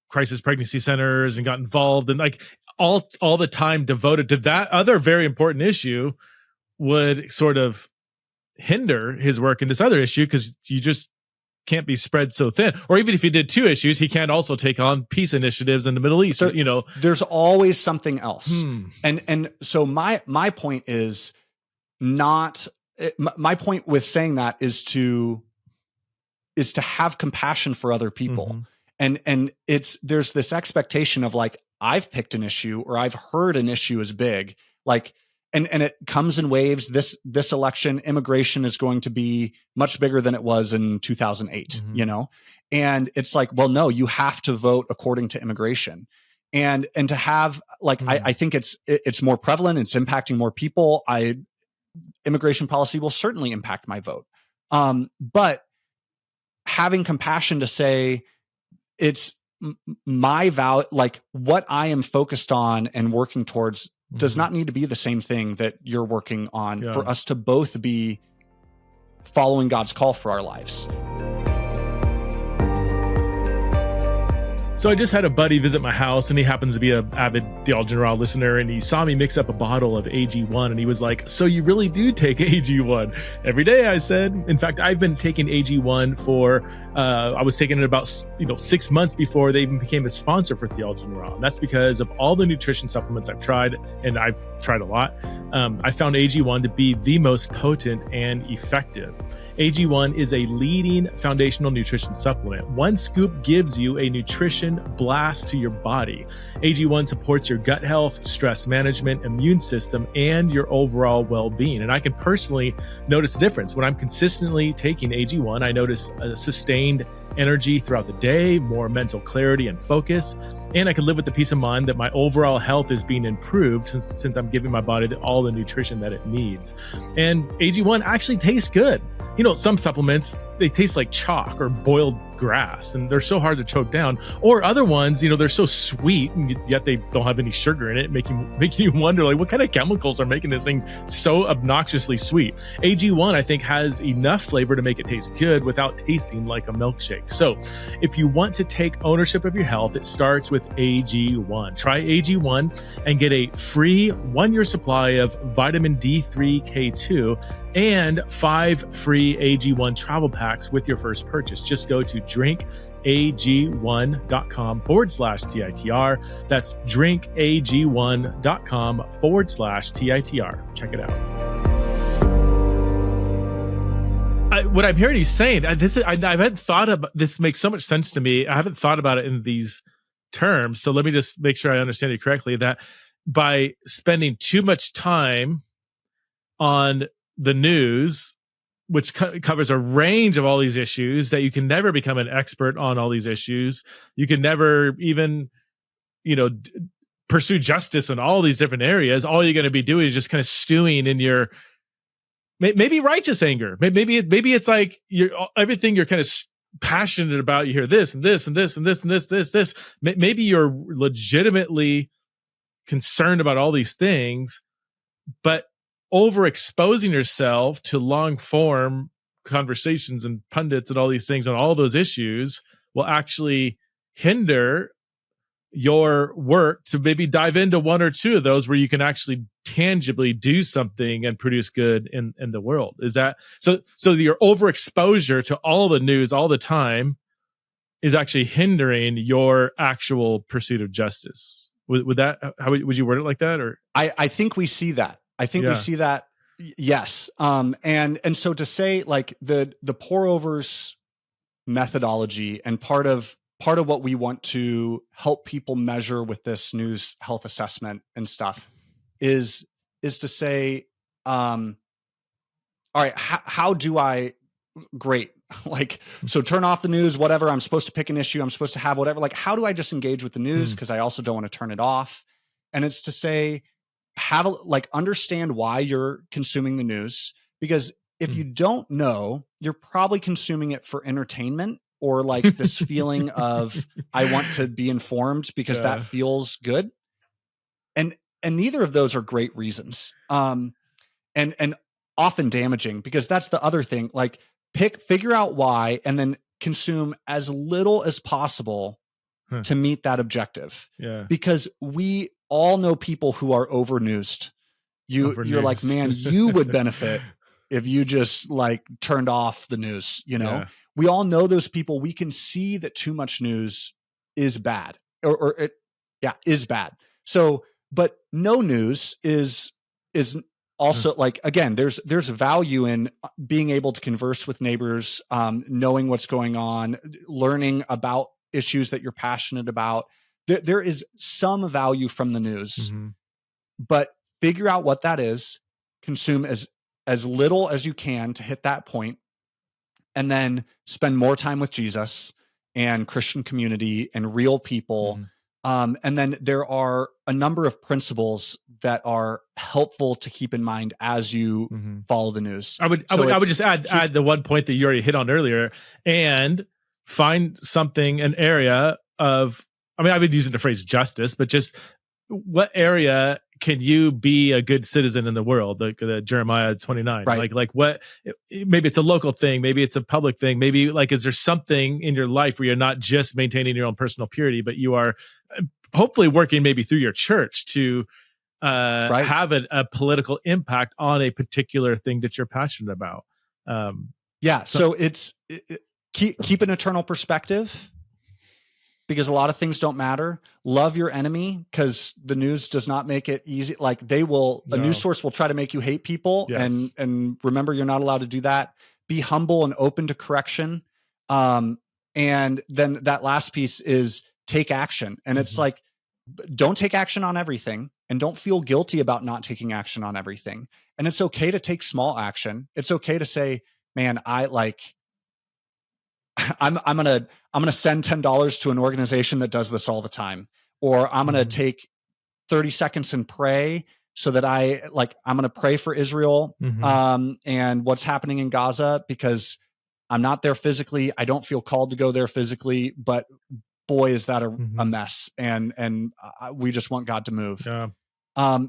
[SPEAKER 1] crisis pregnancy centers and got involved and like all the time devoted to that other very important issue would sort of hinder his work in this other issue, because you just can't be spread so thin. Or even if he did two issues, he can't also take on peace initiatives in the Middle East.
[SPEAKER 2] There's always something else. And so my point is not, my point with saying that is to have compassion for other people. And there's this expectation of like, I've picked an issue or I've heard an issue is big, like, and it comes in waves. This election, immigration is going to be much bigger than it was in 2008, and it's like, well, no, you have to vote according to immigration, and to have like, I think it's more prevalent. It's impacting more people. Immigration policy will certainly impact my vote. But having compassion to say it's my vow, like what I am focused on and working towards does not need to be the same thing that you're working on for us to both be following God's call for our lives.
[SPEAKER 1] So I just had a buddy visit my house, and he happens to be an avid Theology listener, and he saw me mix up a bottle of AG1, and he was like, so you really do take AG1? Every day, I said. In fact, I've been taking AG1 for, I was taking it about 6 months before they even became a sponsor for Theology. And that's because of all the nutrition supplements I've tried, and I've tried a lot. I found AG1 to be the most potent and effective. AG1 is a leading foundational nutrition supplement. One scoop gives you a nutrition blast to your body. AG1 supports your gut health, stress management, immune system, and your overall well-being. And I can personally notice a difference. When I'm consistently taking AG1, I notice a sustained energy throughout the day, more mental clarity and focus, and I can live with the peace of mind that my overall health is being improved since I'm giving my body all the nutrition that it needs. And AG1 actually tastes good. Some supplements, they taste like chalk or boiled grass, and they're so hard to choke down. Or other ones, they're so sweet, and yet they don't have any sugar in it, making you wonder, like, what kind of chemicals are making this thing so obnoxiously sweet? AG1, I think, has enough flavor to make it taste good without tasting like a milkshake. So if you want to take ownership of your health, it starts with AG1. Try AG1 and get a free 1-year supply of vitamin D3, K2, and 5 free AG1 travel packs with your first purchase. Just go to drinkag1.com/TITR. That's drinkag1.com/TITR. Check it out. What I'm hearing you saying, I haven't thought about this. Makes so much sense to me. I haven't thought about it in these terms. So let me just make sure I understand you correctly, that by spending too much time on the news, which covers a range of all these issues, that you can never become an expert on all these issues. You can never even, pursue justice in all these different areas. All you're going to be doing is just kind of stewing in your maybe righteous anger. Maybe it's like everything you're kind of passionate about, you hear this and this and this and this and this. Maybe you're legitimately concerned about all these things, but overexposing yourself to long form conversations and pundits and all these things on all those issues will actually hinder your work to maybe dive into one or two of those where you can actually tangibly do something and produce good in the world. Is that so? So your overexposure to all the news all the time is actually hindering your actual pursuit of justice. Would that, how would you word it like that? Or
[SPEAKER 2] I think we see that. I think we see that. Yes. And so to say, like, the pour overs methodology, and part of what we want to help people measure with this news health assessment and stuff is to say, all right, how do I, great. Like, so turn off the news, whatever. I'm supposed to pick an issue. I'm supposed to have whatever. Like, how do I just engage with the news? Because I also don't want to turn it off. And it's to say, understand why you're consuming the news. Because if you don't know, you're probably consuming it for entertainment, or like this feeling of, I want to be informed because that feels good. And neither of those are great reasons. And often damaging, because that's the other thing. Like, figure out why, and then consume as little as possible to meet that objective. Because we all know people who are overnewsed. You're like, man, you would benefit if you just like turned off the news. You know, we all know those people. We can see that too much news is bad, or it is bad. So, but no news is also, like, again, there's value in being able to converse with neighbors, knowing what's going on, learning about issues that you're passionate about. There is some value from the news, but figure out what that is, consume as little as you can to hit that point, and then spend more time with Jesus and Christian community and real people. And then there are a number of principles that are helpful to keep in mind as you follow the news. I would
[SPEAKER 1] just add the one point that you already hit on earlier, and find something, an area of, I mean, I've been using the phrase justice, but just what area can you be a good citizen in the world? Like the Jeremiah 29,
[SPEAKER 2] right?
[SPEAKER 1] Like what, maybe it's a local thing, maybe it's a public thing, maybe like, is there something in your life where you're not just maintaining your own personal purity, but you are hopefully working maybe through your church to have a political impact on a particular thing that you're passionate about.
[SPEAKER 2] So it's keep an eternal perspective, because a lot of things don't matter. Love your enemy, because the news does not make it easy. Like, a news source will try to make you hate people. And remember, you're not allowed to do that. Be humble and open to correction. And then that last piece is take action. And it's like, don't take action on everything, and don't feel guilty about not taking action on everything. And it's okay to take small action. It's okay to say, man, I'm gonna send $10 to an organization that does this all the time, or I'm gonna take 30 seconds and pray so that I'm gonna pray for Israel and what's happening in Gaza, because I'm not there physically. I don't feel called to go there physically, but boy, is that a mess, and we just want God to move.
[SPEAKER 1] I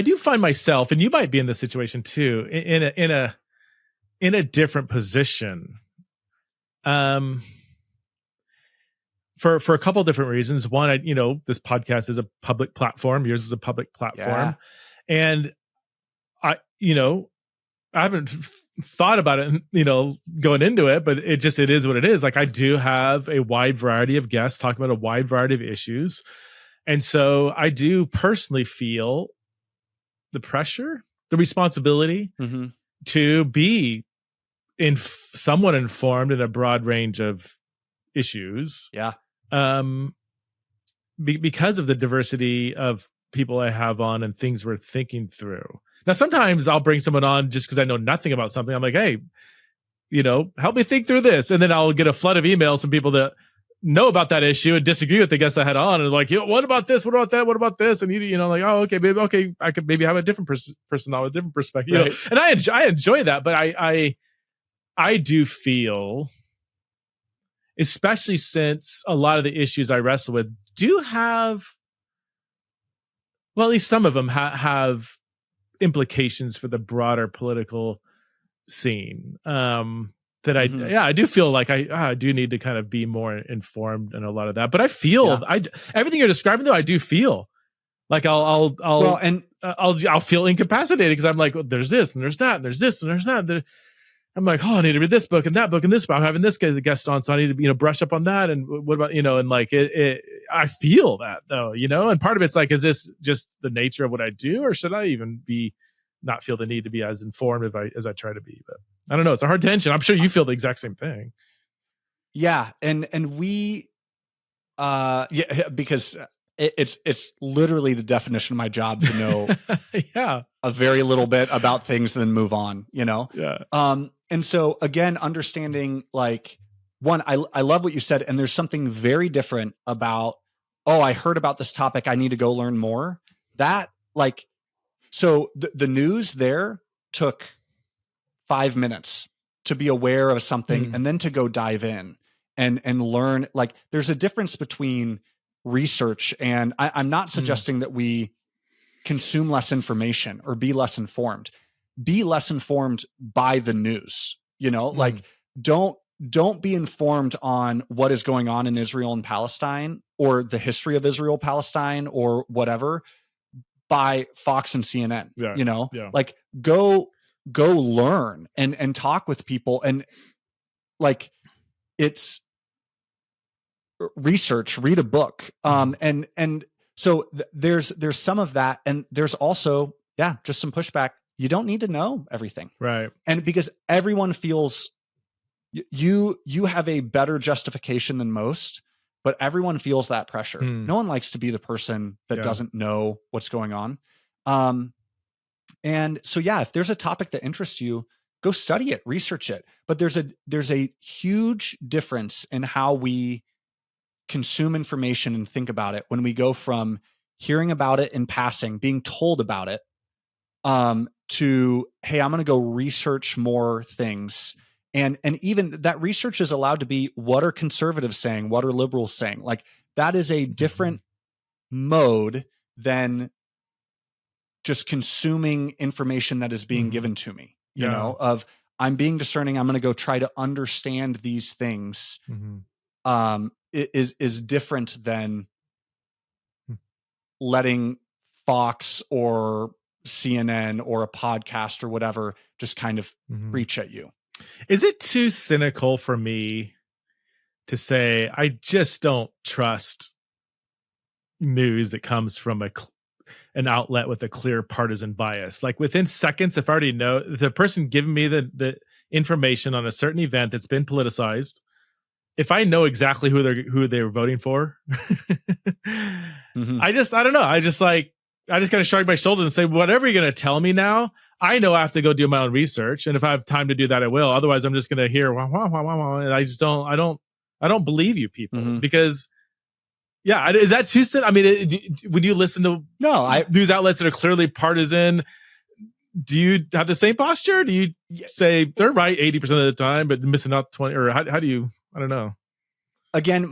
[SPEAKER 1] do find myself, and you might be in this situation too, in a different position, for a couple of different reasons. One, this podcast is a public platform. Yours is a public platform, and I haven't thought about it, going into it, but it is what it is. Like, I do have a wide variety of guests talking about a wide variety of issues. And so I do personally feel the pressure, the responsibility to be somewhat informed in a broad range of issues. Because of the diversity of people I have on and things we're thinking through. Now, sometimes I'll bring someone on just because I know nothing about something. I'm like, hey, help me think through this. And then I'll get a flood of emails from people that know about that issue and disagree with the guest I had on, and like, what about this? What about that? What about this? And like, oh, okay, maybe, okay, I could maybe have a different person with a different perspective. And I enjoy that, but I I do feel, especially since a lot of the issues I wrestle with do have, well, at least some of them have implications for the broader political scene. That I do feel like I do need to kind of be more informed in a lot of that. But I feel everything you're describing though, I do feel like I'll feel incapacitated because I'm like, well, there's this and there's that and there's this and there's that. I'm like, oh, I need to read this book and that book and this book. I'm having this guest on, so I need to, brush up on that. And what about, and like I feel that though, and part of it's like, is this just the nature of what I do, or should I even not feel the need to be as informed as I try to be? But I don't know. It's a hard tension. I'm sure you feel the exact same thing.
[SPEAKER 2] Yeah. And we, because it's literally the definition of my job to know a very little bit about things and then move on,
[SPEAKER 1] Yeah.
[SPEAKER 2] And so again, understanding like one, I love what you said. And there's something very different about, oh, I heard about this topic, I need to go learn more. That like, so the news there took 5 minutes to be aware of something and then to go dive in and learn. Like there's a difference between research, and I'm not suggesting that we consume less information or be less informed. Be less informed by the news, like don't be informed on what is going on in Israel and Palestine or the history of Israel, Palestine, or whatever by Fox and CNN, like go learn and talk with people. And like, it's research, read a book. And so there's some of that. And there's also, just some pushback. You don't need to know everything.
[SPEAKER 1] Right.
[SPEAKER 2] And because everyone feels you have a better justification than most, but everyone feels that pressure. No one likes to be the person that doesn't know what's going on. And so, if there's a topic that interests you, go study it, research it. But there's a huge difference in how we consume information and think about it when we go from hearing about it in passing, being told about it, to, hey, I'm going to go research more things. And even that research is allowed to be, what are conservatives saying? What are liberals saying? Like that is a different mode than just consuming information that is being given to me, of I'm being discerning. I'm going to go try to understand these things. Is different than letting Fox or CNN or a podcast or whatever just kind of preach at you.
[SPEAKER 1] Is it too cynical for me to say I just don't trust news that comes from an outlet with a clear partisan bias? Like within seconds, if I already know the person giving me the information on a certain event that's been politicized, if I know exactly who they're voting for, I don't know. I just kind of shrug my shoulders and say, whatever you're going to tell me now, I know I have to go do my own research. And if I have time to do that, I will. Otherwise I'm just going to hear, wah, wah, wah, wah, wah, and I don't believe you people because is that too soon? I mean, when you listen to news outlets that are clearly partisan, do you have the same posture? Do you say they're right 80% of the time, but missing out 20, or how do you, I don't know.
[SPEAKER 2] Again,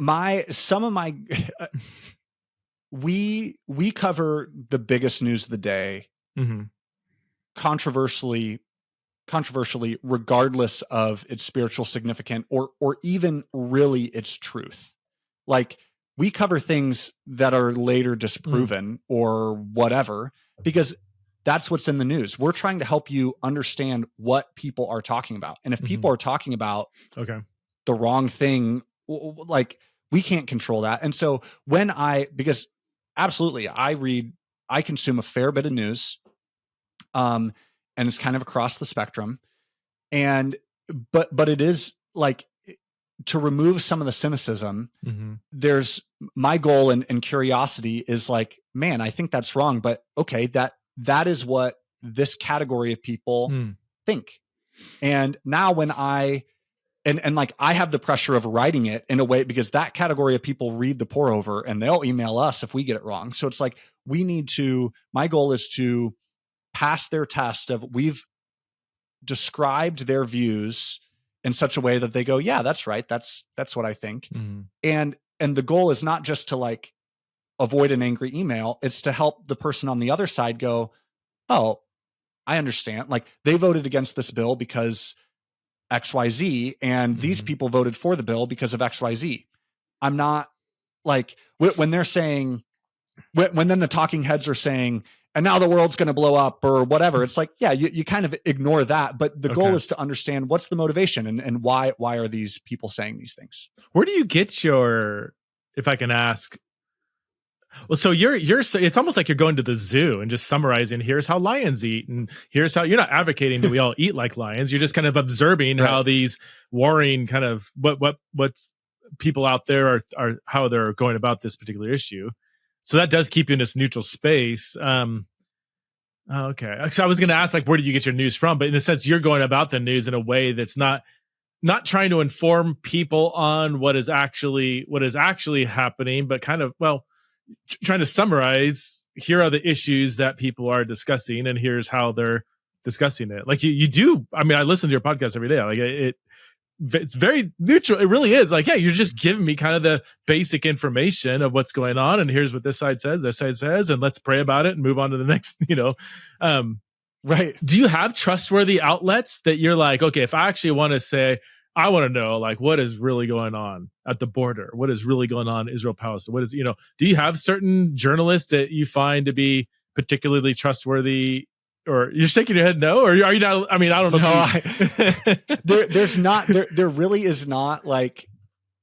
[SPEAKER 2] we cover the biggest news of the day, controversially, regardless of its spiritual significance or even really its truth. Like we cover things that are later disproven or whatever, because that's what's in the news. We're trying to help you understand what people are talking about. And if people are talking about the wrong thing, like we can't control that. And so because absolutely, I consume a fair bit of news, and it's kind of across the spectrum. But it is like, to remove some of the cynicism, there's my goal and curiosity is like, man, I think that's wrong, but okay, that is what this category of people think. And now when I have the pressure of writing it in a way, because that category of people read the pour over and they'll email us if we get it wrong. So it's like, my goal is to pass their test of we've described their views in such a way that they go, yeah, that's right. That's what I think.
[SPEAKER 1] Mm-hmm.
[SPEAKER 2] And the goal is not just to like avoid an angry email. It's to help the person on the other side go, oh, I understand. Like they voted against this bill because XYZ, and these people voted for the bill because of XYZ. I'm not like when they're saying, when then the talking heads are saying, and now the world's going to blow up or whatever. It's like, yeah, you kind of ignore that. But the goal is to understand what's the motivation and why are these people saying these things?
[SPEAKER 1] Where do you get your, if I can ask, well, so you're it's almost like you're going to the zoo and just summarizing, here's how lions eat, and here's how, you're not advocating that we all eat like lions. You're just kind of observing how these warring kind of what's people out there are how they're going about this particular issue. So that does keep you in this neutral space. Okay. So I was going to ask, like, where do you get your news from? But in a sense, you're going about the news in a way that's not trying to inform people on what is actually happening, but kind of, well, trying to summarize, here are the issues that people are discussing and here's how they're discussing it. Like you do. I mean, I listen to your podcast every day. Like it's very neutral. It really is. Like, yeah, you're just giving me kind of the basic information of what's going on. And here's what this side says, and let's pray about it and move on to the next,
[SPEAKER 2] right.
[SPEAKER 1] Do you have trustworthy outlets that you're like, okay, if I actually want to say, I want to know, like, what is really going on at the border? What is really going on in Israel-Palestine? What is, do you have certain journalists that you find to be particularly trustworthy? Or you're shaking your head no? Or are you not? I mean, I don't know.
[SPEAKER 2] There really is not, like,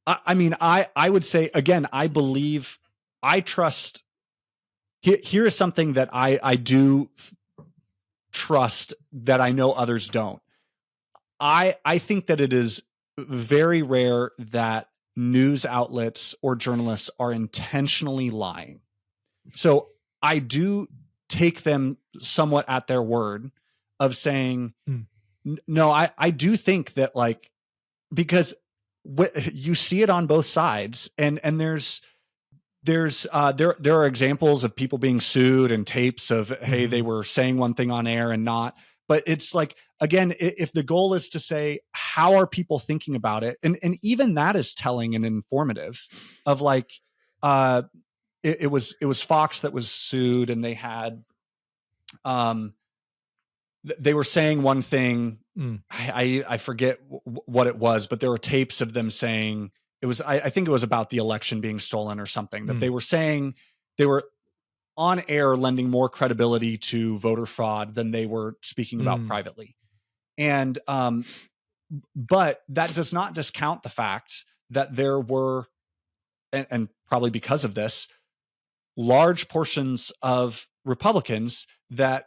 [SPEAKER 2] I mean, I would say, again, I believe, I trust, here is something that I do trust that I know others don't. I think that it is very rare that news outlets or journalists are intentionally lying. So I do take them somewhat at their word of saying, no, I do think that, like, because you see it on both sides, and there are examples of people being sued and tapes of, hey, they were saying one thing on air and not. But it's like, again, if the goal is to say, how are people thinking about it? And even that is telling and informative of, like, it was Fox that was sued, and they had, they were saying one thing. I forget what it was, but there were tapes of them saying, it was, I think it was about the election being stolen or something, that they were saying, they were on air lending more credibility to voter fraud than they were speaking about privately. And, but that does not discount the fact that there were, and probably because of this, large portions of Republicans that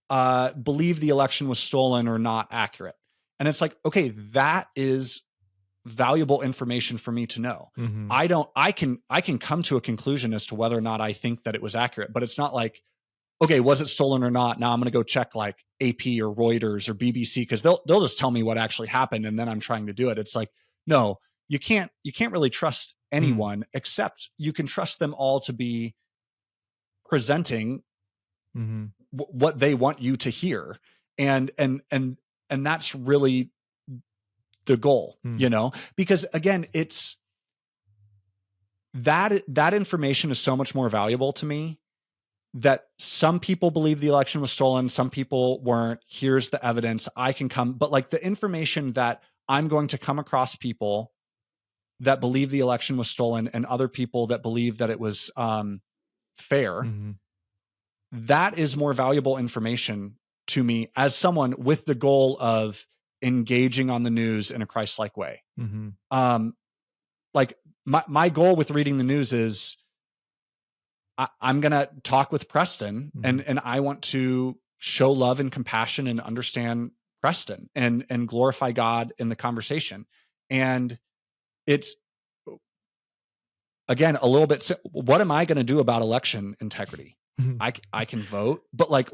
[SPEAKER 2] believe the election was stolen or not accurate. And it's like, okay, that is valuable information for me to know. I can come to a conclusion as to whether or not I think that it was accurate, but it's not like, okay, was it stolen or not? Now I'm going to go check like AP or Reuters or BBC, because they'll just tell me what actually happened, and then I'm trying to do it. It's like, no, you can't really trust anyone, except you can trust them all to be presenting what they want you to hear. And that's really the goal, because again, it's that information is so much more valuable to me, that some people believe the election was stolen, some people weren't. Here's the evidence. I can come, but like the information that I'm going to come across people that believe the election was stolen and other people that believe that it was fair, that is more valuable information to me as someone with the goal of engaging on the news in a Christ-like way. Like my goal with reading the news is I'm going to talk with Preston, and I want to show love and compassion and understand Preston and glorify God in the conversation. And it's, again, a little bit, what am I going to do about election integrity? I can vote, but like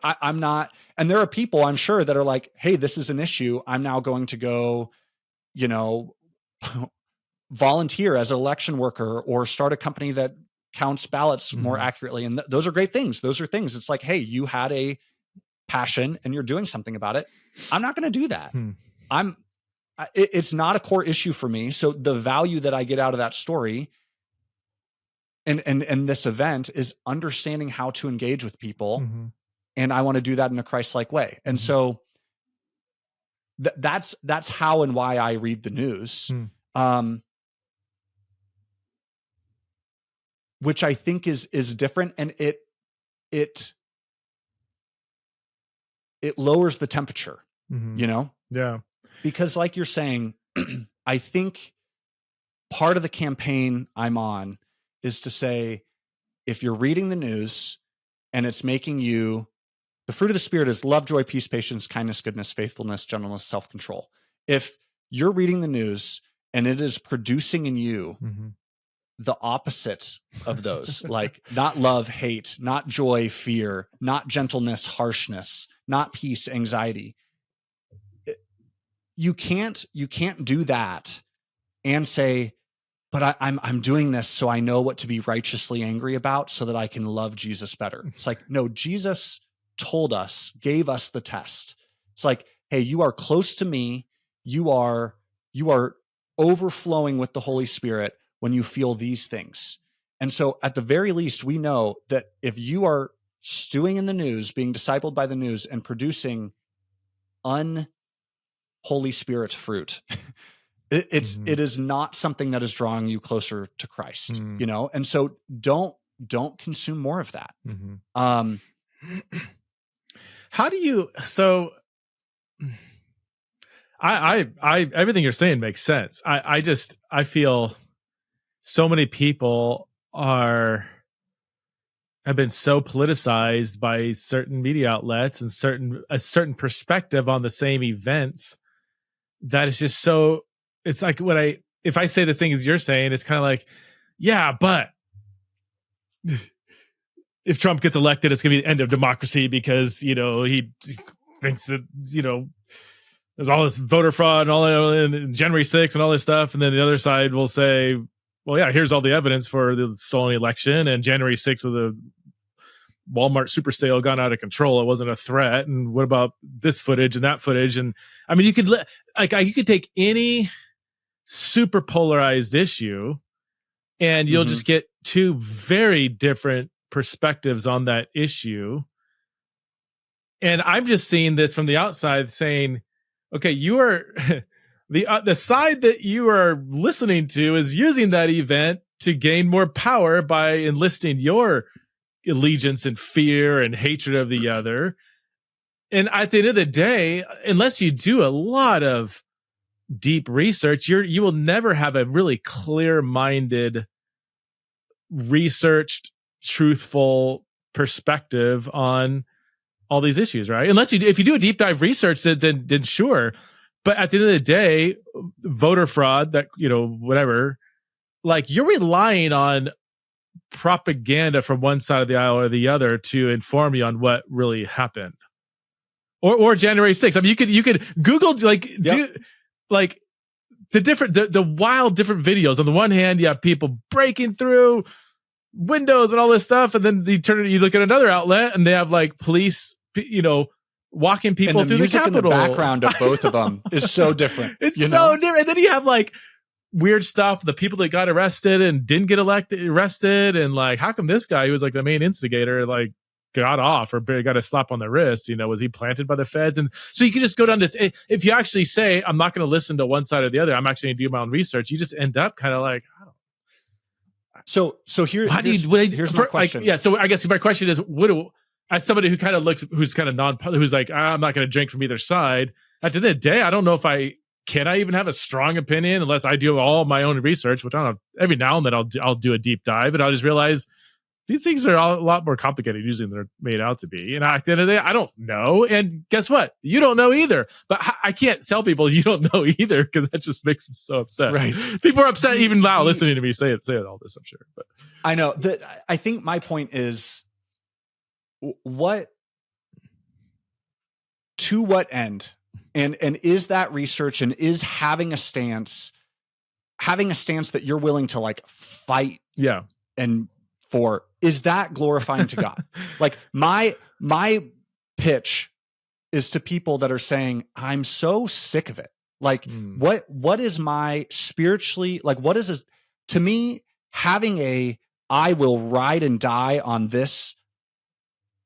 [SPEAKER 2] I'm not, and there are people I'm sure that are like, hey, this is an issue. I'm now going to go, volunteer as an election worker or start a company that counts ballots more accurately. And those are great things. Those are things. It's like, hey, you had a passion and you're doing something about it. I'm not going to do that. it's not a core issue for me. So the value that I get out of that story and this event is understanding how to engage with people.
[SPEAKER 1] Mm-hmm.
[SPEAKER 2] And I want to do that in a Christ-like way. And so that's how and why I read the news. Which I think is different, and it lowers the temperature, you know?
[SPEAKER 1] Yeah.
[SPEAKER 2] Because like you're saying, I think part of the campaign I'm on is to say, if you're reading the news and it's making you, the fruit of the Spirit is love, joy, peace, patience, kindness, goodness, faithfulness, gentleness, self-control. If you're reading the news and it is producing in you the opposites of those, like not love, hate, not joy, fear, not gentleness, harshness, not peace, anxiety, you can't do that and say, but I'm doing this so I know what to be righteously angry about so that I can love Jesus better. It's like, no, Jesus told us, gave us the test. It's like, hey, you are close to me. You are overflowing with the Holy Spirit when you feel these things. And so at the very least, we know that if you are stewing in the news, being discipled by the news and producing Holy Spirit fruit, it is not something that is drawing you closer to Christ, you know? And so don't consume more of that.
[SPEAKER 1] How do you, so I everything you're saying makes sense. I feel so many people have been so politicized by certain media outlets and a certain perspective on the same events that it's just so, it's like if I say the things you're saying, it's kind of like, yeah, but if Trump gets elected, it's going to be the end of democracy because, you know, he thinks that, you know, there's all this voter fraud and all that, and January 6th and all this stuff. And then the other side will say, well, yeah, here's all the evidence for the stolen election and January 6th with the Walmart super sale gone out of control. It wasn't a threat. And what about this footage and that footage? And I mean, you could take any super polarized issue and you'll just get two very different perspectives on that issue. And I'm just seeing this from the outside saying, okay, you are the side that you are listening to is using that event to gain more power by enlisting your allegiance and fear and hatred of the other. And at the end of the day, unless you do a lot of deep research, you will never have a really clear-minded, researched, truthful perspective on all these issues, right? If you do a deep dive research, then sure. But at the end of the day, voter fraud, that, you know, whatever, like you're relying on propaganda from one side of the aisle or the other to inform you on what really happened. Or January 6th. I mean, you could Google the wild different videos. On the one hand, you have people breaking through windows and all this stuff, and then you look at another outlet and they have like police, you know, walking people through the Capitol.
[SPEAKER 2] And the background of both of them is so different.
[SPEAKER 1] It's so different. And then you have like weird stuff, the people that got arrested and didn't get arrested, and like, how come this guy who was like the main instigator like got off or got a slap on the wrist? You know, was he planted by the feds? And so you can just go down this. If you actually say, I'm not going to listen to one side or the other, I'm actually going to do my own research, you just end up kind of like, I don't.
[SPEAKER 2] So here's my question.
[SPEAKER 1] So I guess my question is, as somebody who's kind of who's like, I'm not going to drink from either side. At the end of the day, I don't know if can I even have a strong opinion unless I do all my own research, which I don't know. Every now and then I'll do a deep dive, and I'll just realize these things are a lot more complicated usually than they're made out to be. And at the end of the day, I don't know. And guess what? You don't know either. But I can't tell people you don't know either, because that just makes them so upset.
[SPEAKER 2] Right.
[SPEAKER 1] People are upset even now listening to me say all this, I'm sure. But
[SPEAKER 2] I know that. I think my point is, to what end? And is that research, and is having a stance that you're willing to like fight and for, is that glorifying to God? Like my pitch is to people that are saying, I'm so sick of it. Like what is my spiritually, like what is this, to me, having I will ride and die on this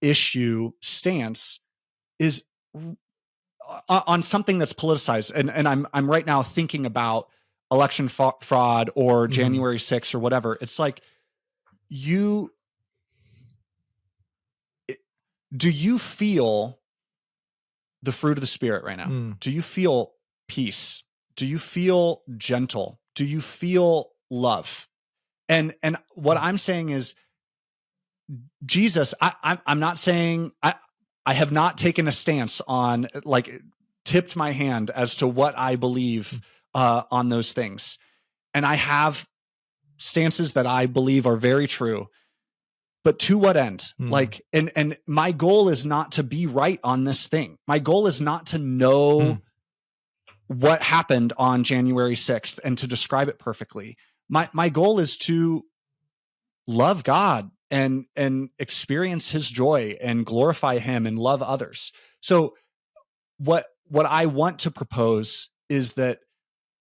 [SPEAKER 2] issue stance is on something that's politicized. And I'm right now thinking about election fraud or January 6th or whatever. It's like, do you feel the fruit of the Spirit right now? Do you feel peace? Do you feel gentle? Do you feel love? And what I'm saying is, Jesus, I'm not saying, I have not taken a stance on, like, tipped my hand as to what I believe on those things. And I have stances that I believe are very true. But to what end? Like, and my goal is not to be right on this thing. My goal is not to know what happened on January 6th and to describe it perfectly. My goal is to love God and experience his joy and glorify him and love others. So what I want to propose is that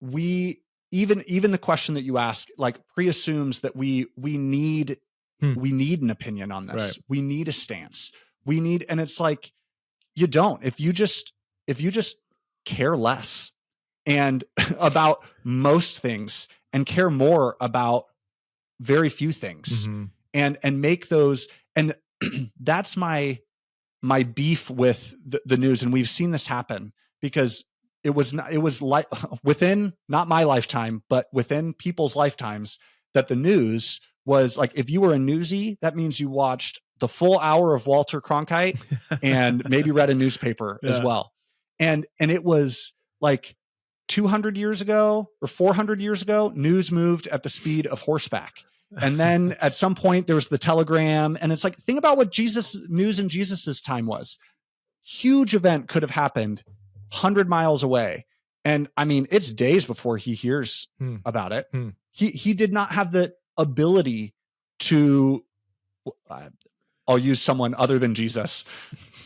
[SPEAKER 2] we, even the question that you ask, like, preassumes that we need an opinion on this. Right. We need a stance. And it's like, you don't, if you just care less and about most things and care more about very few things and make those. And that's my beef with the news. And we've seen this happen because it was like within, not my lifetime, but within people's lifetimes, that the news was like, if you were a newsie, that means you watched the full hour of Walter Cronkite and maybe read a newspaper as well. And it was like 200 years ago or 400 years ago, news moved at the speed of horseback. And then at some point there was the telegram. And it's like, think about what news in Jesus's time was. Huge event could have happened 100 miles away. And I mean, it's days before he hears about it. He did not have the ability to, I'll use someone other than Jesus.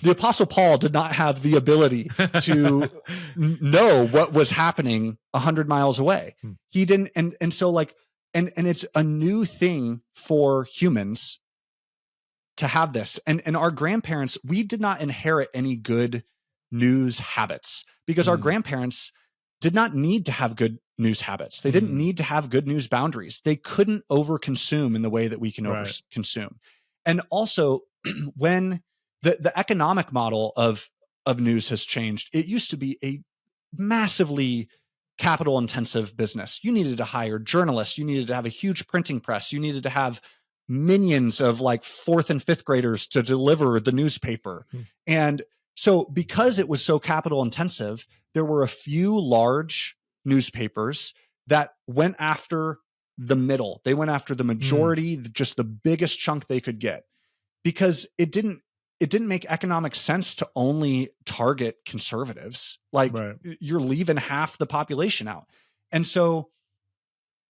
[SPEAKER 2] The Apostle Paul did not have the ability to know what was happening 100 miles away. He didn't. And so like, and it's a new thing for humans to have this. And our grandparents, we did not inherit any good news habits because our grandparents did not need to have good news habits. They didn't need to have good news boundaries. They couldn't overconsume in the way that we can overconsume. And also when the economic model of news has changed, it used to be a massively capital intensive business. You needed to hire journalists. You needed to have a huge printing press. You needed to have minions of like 4th and 5th graders to deliver the newspaper. And so because it was so capital intensive, there were a few large newspapers that went after the middle. They went after the majority, just the biggest chunk they could get, because it didn't make economic sense to only target conservatives. Like you're leaving half the population out. And so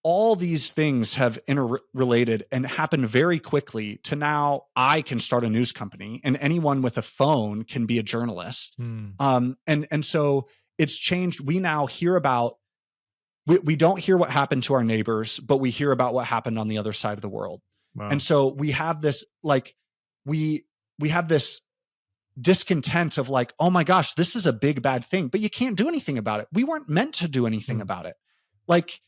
[SPEAKER 2] all these things have interrelated and happened very quickly to now I can start a news company and anyone with a phone can be a journalist. And so it's changed. We now hear about, we don't hear what happened to our neighbors, but we hear about what happened on the other side of the world. Wow. And so we have this, like, we have this discontent of like, oh my gosh, this is a big bad thing, but you can't do anything about it. We weren't meant to do anything about it. Like,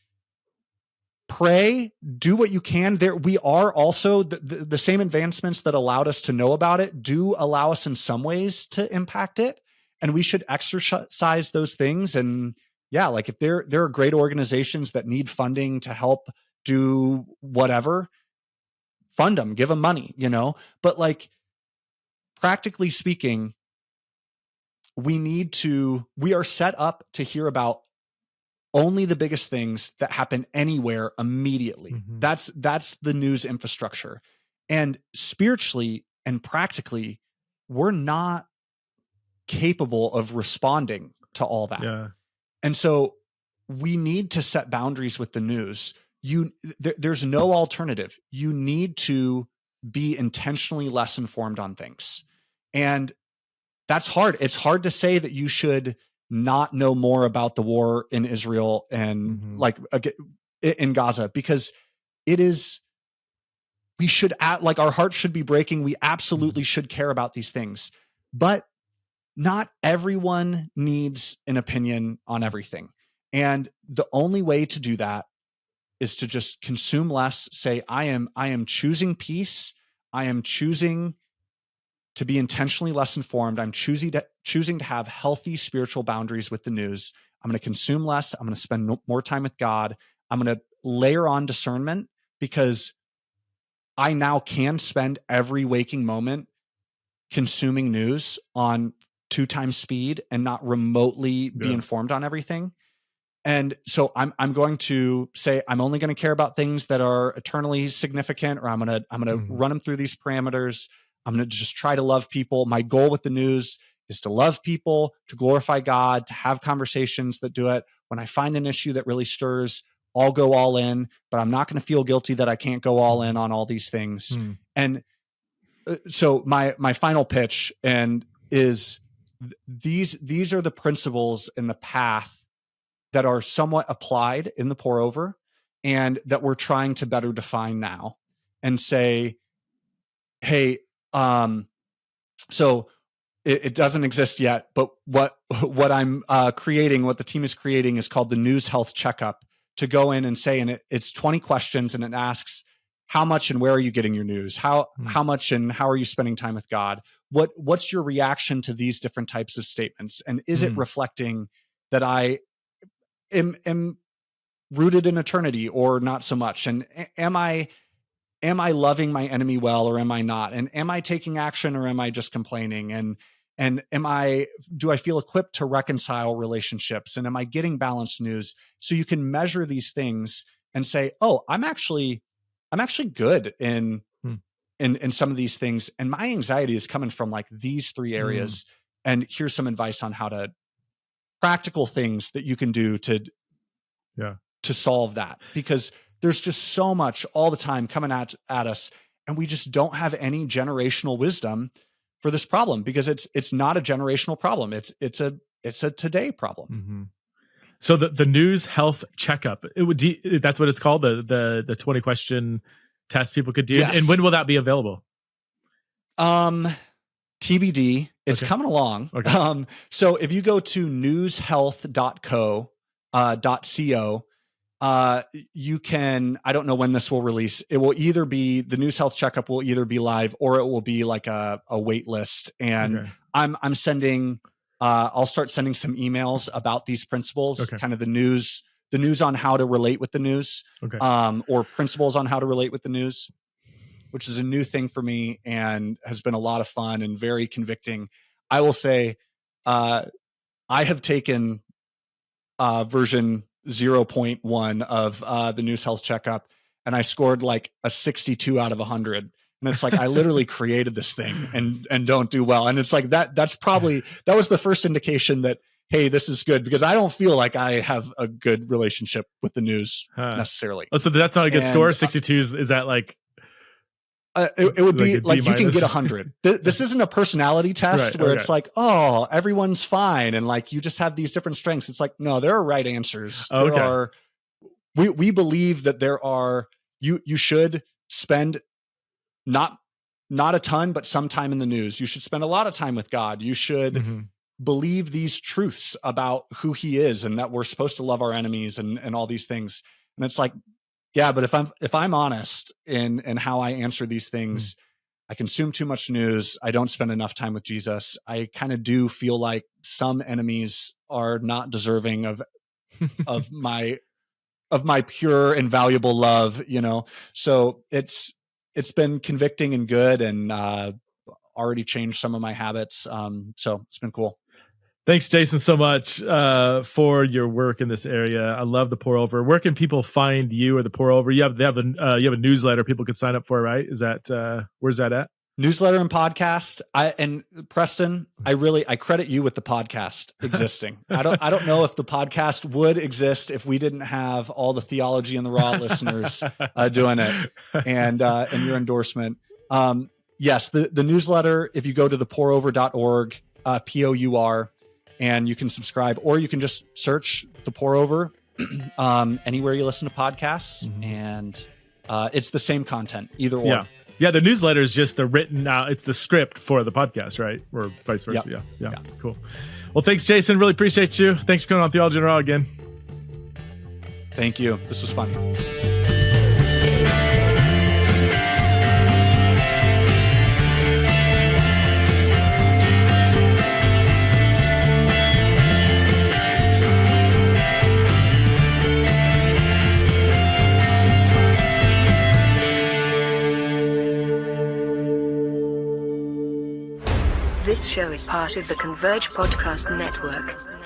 [SPEAKER 2] pray, do what you can. There, we are also the same advancements that allowed us to know about it do allow us in some ways to impact it, and we should exercise those things. And yeah, like if there are great organizations that need funding to help do whatever, fund them, give them money, But like, practically speaking, we are set up to hear about only the biggest things that happen anywhere immediately. That's the news infrastructure. And spiritually and practically, we're not capable of responding to all that. Yeah. And so we need to set boundaries with the news. There's no alternative. You need to be intentionally less informed on things. And that's hard. It's hard to say that you should not know more about the war in Israel and in Gaza, because it is, we should like our hearts should be breaking. We absolutely should care about these things, but not everyone needs an opinion on everything. And the only way to do that is to just consume less, say, I am choosing peace. I am choosing to be intentionally less informed. I'm choosing to have healthy spiritual boundaries with the news. I'm going to consume less. I'm going to spend more time with God. I'm going to layer on discernment, because I now can spend every waking moment consuming news on 2 times speed and not remotely be informed on everything. And so I'm going to say, I'm only going to care about things that are eternally significant, or I'm going to run them through these parameters. I'm going to just try to love people. My goal with the news is to love people, to glorify God, to have conversations that do it. When I find an issue that really stirs, I'll go all in, but I'm not going to feel guilty that I can't go all in on all these things. And so my final pitch is these are the principles in the path that are somewhat applied in the pour over, and that we're trying to better define now and say, hey, so it doesn't exist yet, but what I'm creating, what the team is creating, is called the News Health Checkup, to go in and say, and it's 20 questions, and it asks, how much and where are you getting your news? How much and how are you spending time with God? What's your reaction to these different types of statements? And is it reflecting that I am rooted in eternity, or not so much? And am I loving my enemy well, or am I not? And am I taking action, or am I just complaining? And do I feel equipped to reconcile relationships? And am I getting balanced news? So you can measure these things and say, oh, I'm actually good in some of these things. And my anxiety is coming from like these 3 areas. And here's some advice on how to, practical things that you can do to solve that, because there's just so much all the time coming at us, and we just don't have any generational wisdom for this problem, because it's not a generational problem. It's a today problem.
[SPEAKER 1] So the News Health Checkup, that's what it's called, the 20 question test people could do.
[SPEAKER 2] Yes.
[SPEAKER 1] And when will that be available?
[SPEAKER 2] TBD. It's coming along. So if you go to newshealth.co, you can, I don't know when this will release. It will either be, the News Health Checkup will either be live, or it will be like a wait list. And I'm sending, I'll start sending some emails about these principles, kind of the news on how to relate with the news, or principles on how to relate with the news, which is a new thing for me and has been a lot of fun and very convicting. I will say, I have taken version 0.1 of the News Health Checkup, and I scored like a 62 out of 100. And it's like, I literally created this thing and don't do well. And it's like, that was the first indication that, hey, this is good, because I don't feel like I have a good relationship with the news necessarily.
[SPEAKER 1] Oh, so that's not a good score. 62 is that like,
[SPEAKER 2] it would be like you can get 100. This isn't a personality test where it's like, oh, everyone's fine, and like you just have these different strengths. It's like, no, there are right answers. There are. We believe that there are. You should spend not a ton, but some time in the news. You should spend a lot of time with God. You should believe these truths about who He is, and that we're supposed to love our enemies, and all these things. And it's like, yeah, but if I'm honest in how I answer these things, I consume too much news. I don't spend enough time with Jesus. I kind of do feel like some enemies are not deserving of my pure and valuable love, So it's been convicting and good, and already changed some of my habits. So it's been cool.
[SPEAKER 1] Thanks, Jason, so much for your work in this area. I love the pour over. Where can people find you or the pour over? You have a newsletter people could sign up for, right? Is that where's that at?
[SPEAKER 2] Newsletter and podcast. And Preston, I credit you with the podcast existing. I don't know if the podcast would exist if we didn't have all the Theology and the Raw listeners doing it, and your endorsement. Yes, the newsletter. If you go to thepourover.org, POUR. and you can subscribe, or you can just search The Pour Over anywhere you listen to podcasts, and it's the same content, either or.
[SPEAKER 1] Yeah, the newsletter is just the written out. It's the script for the podcast, right? Or vice versa.
[SPEAKER 2] Yep.
[SPEAKER 1] Yeah. Cool. Well, thanks, Jason. Really appreciate you. Thanks for coming on Theology in Raw again.
[SPEAKER 2] Thank you. This was fun.
[SPEAKER 3] This show is part of the Converge Podcast Network.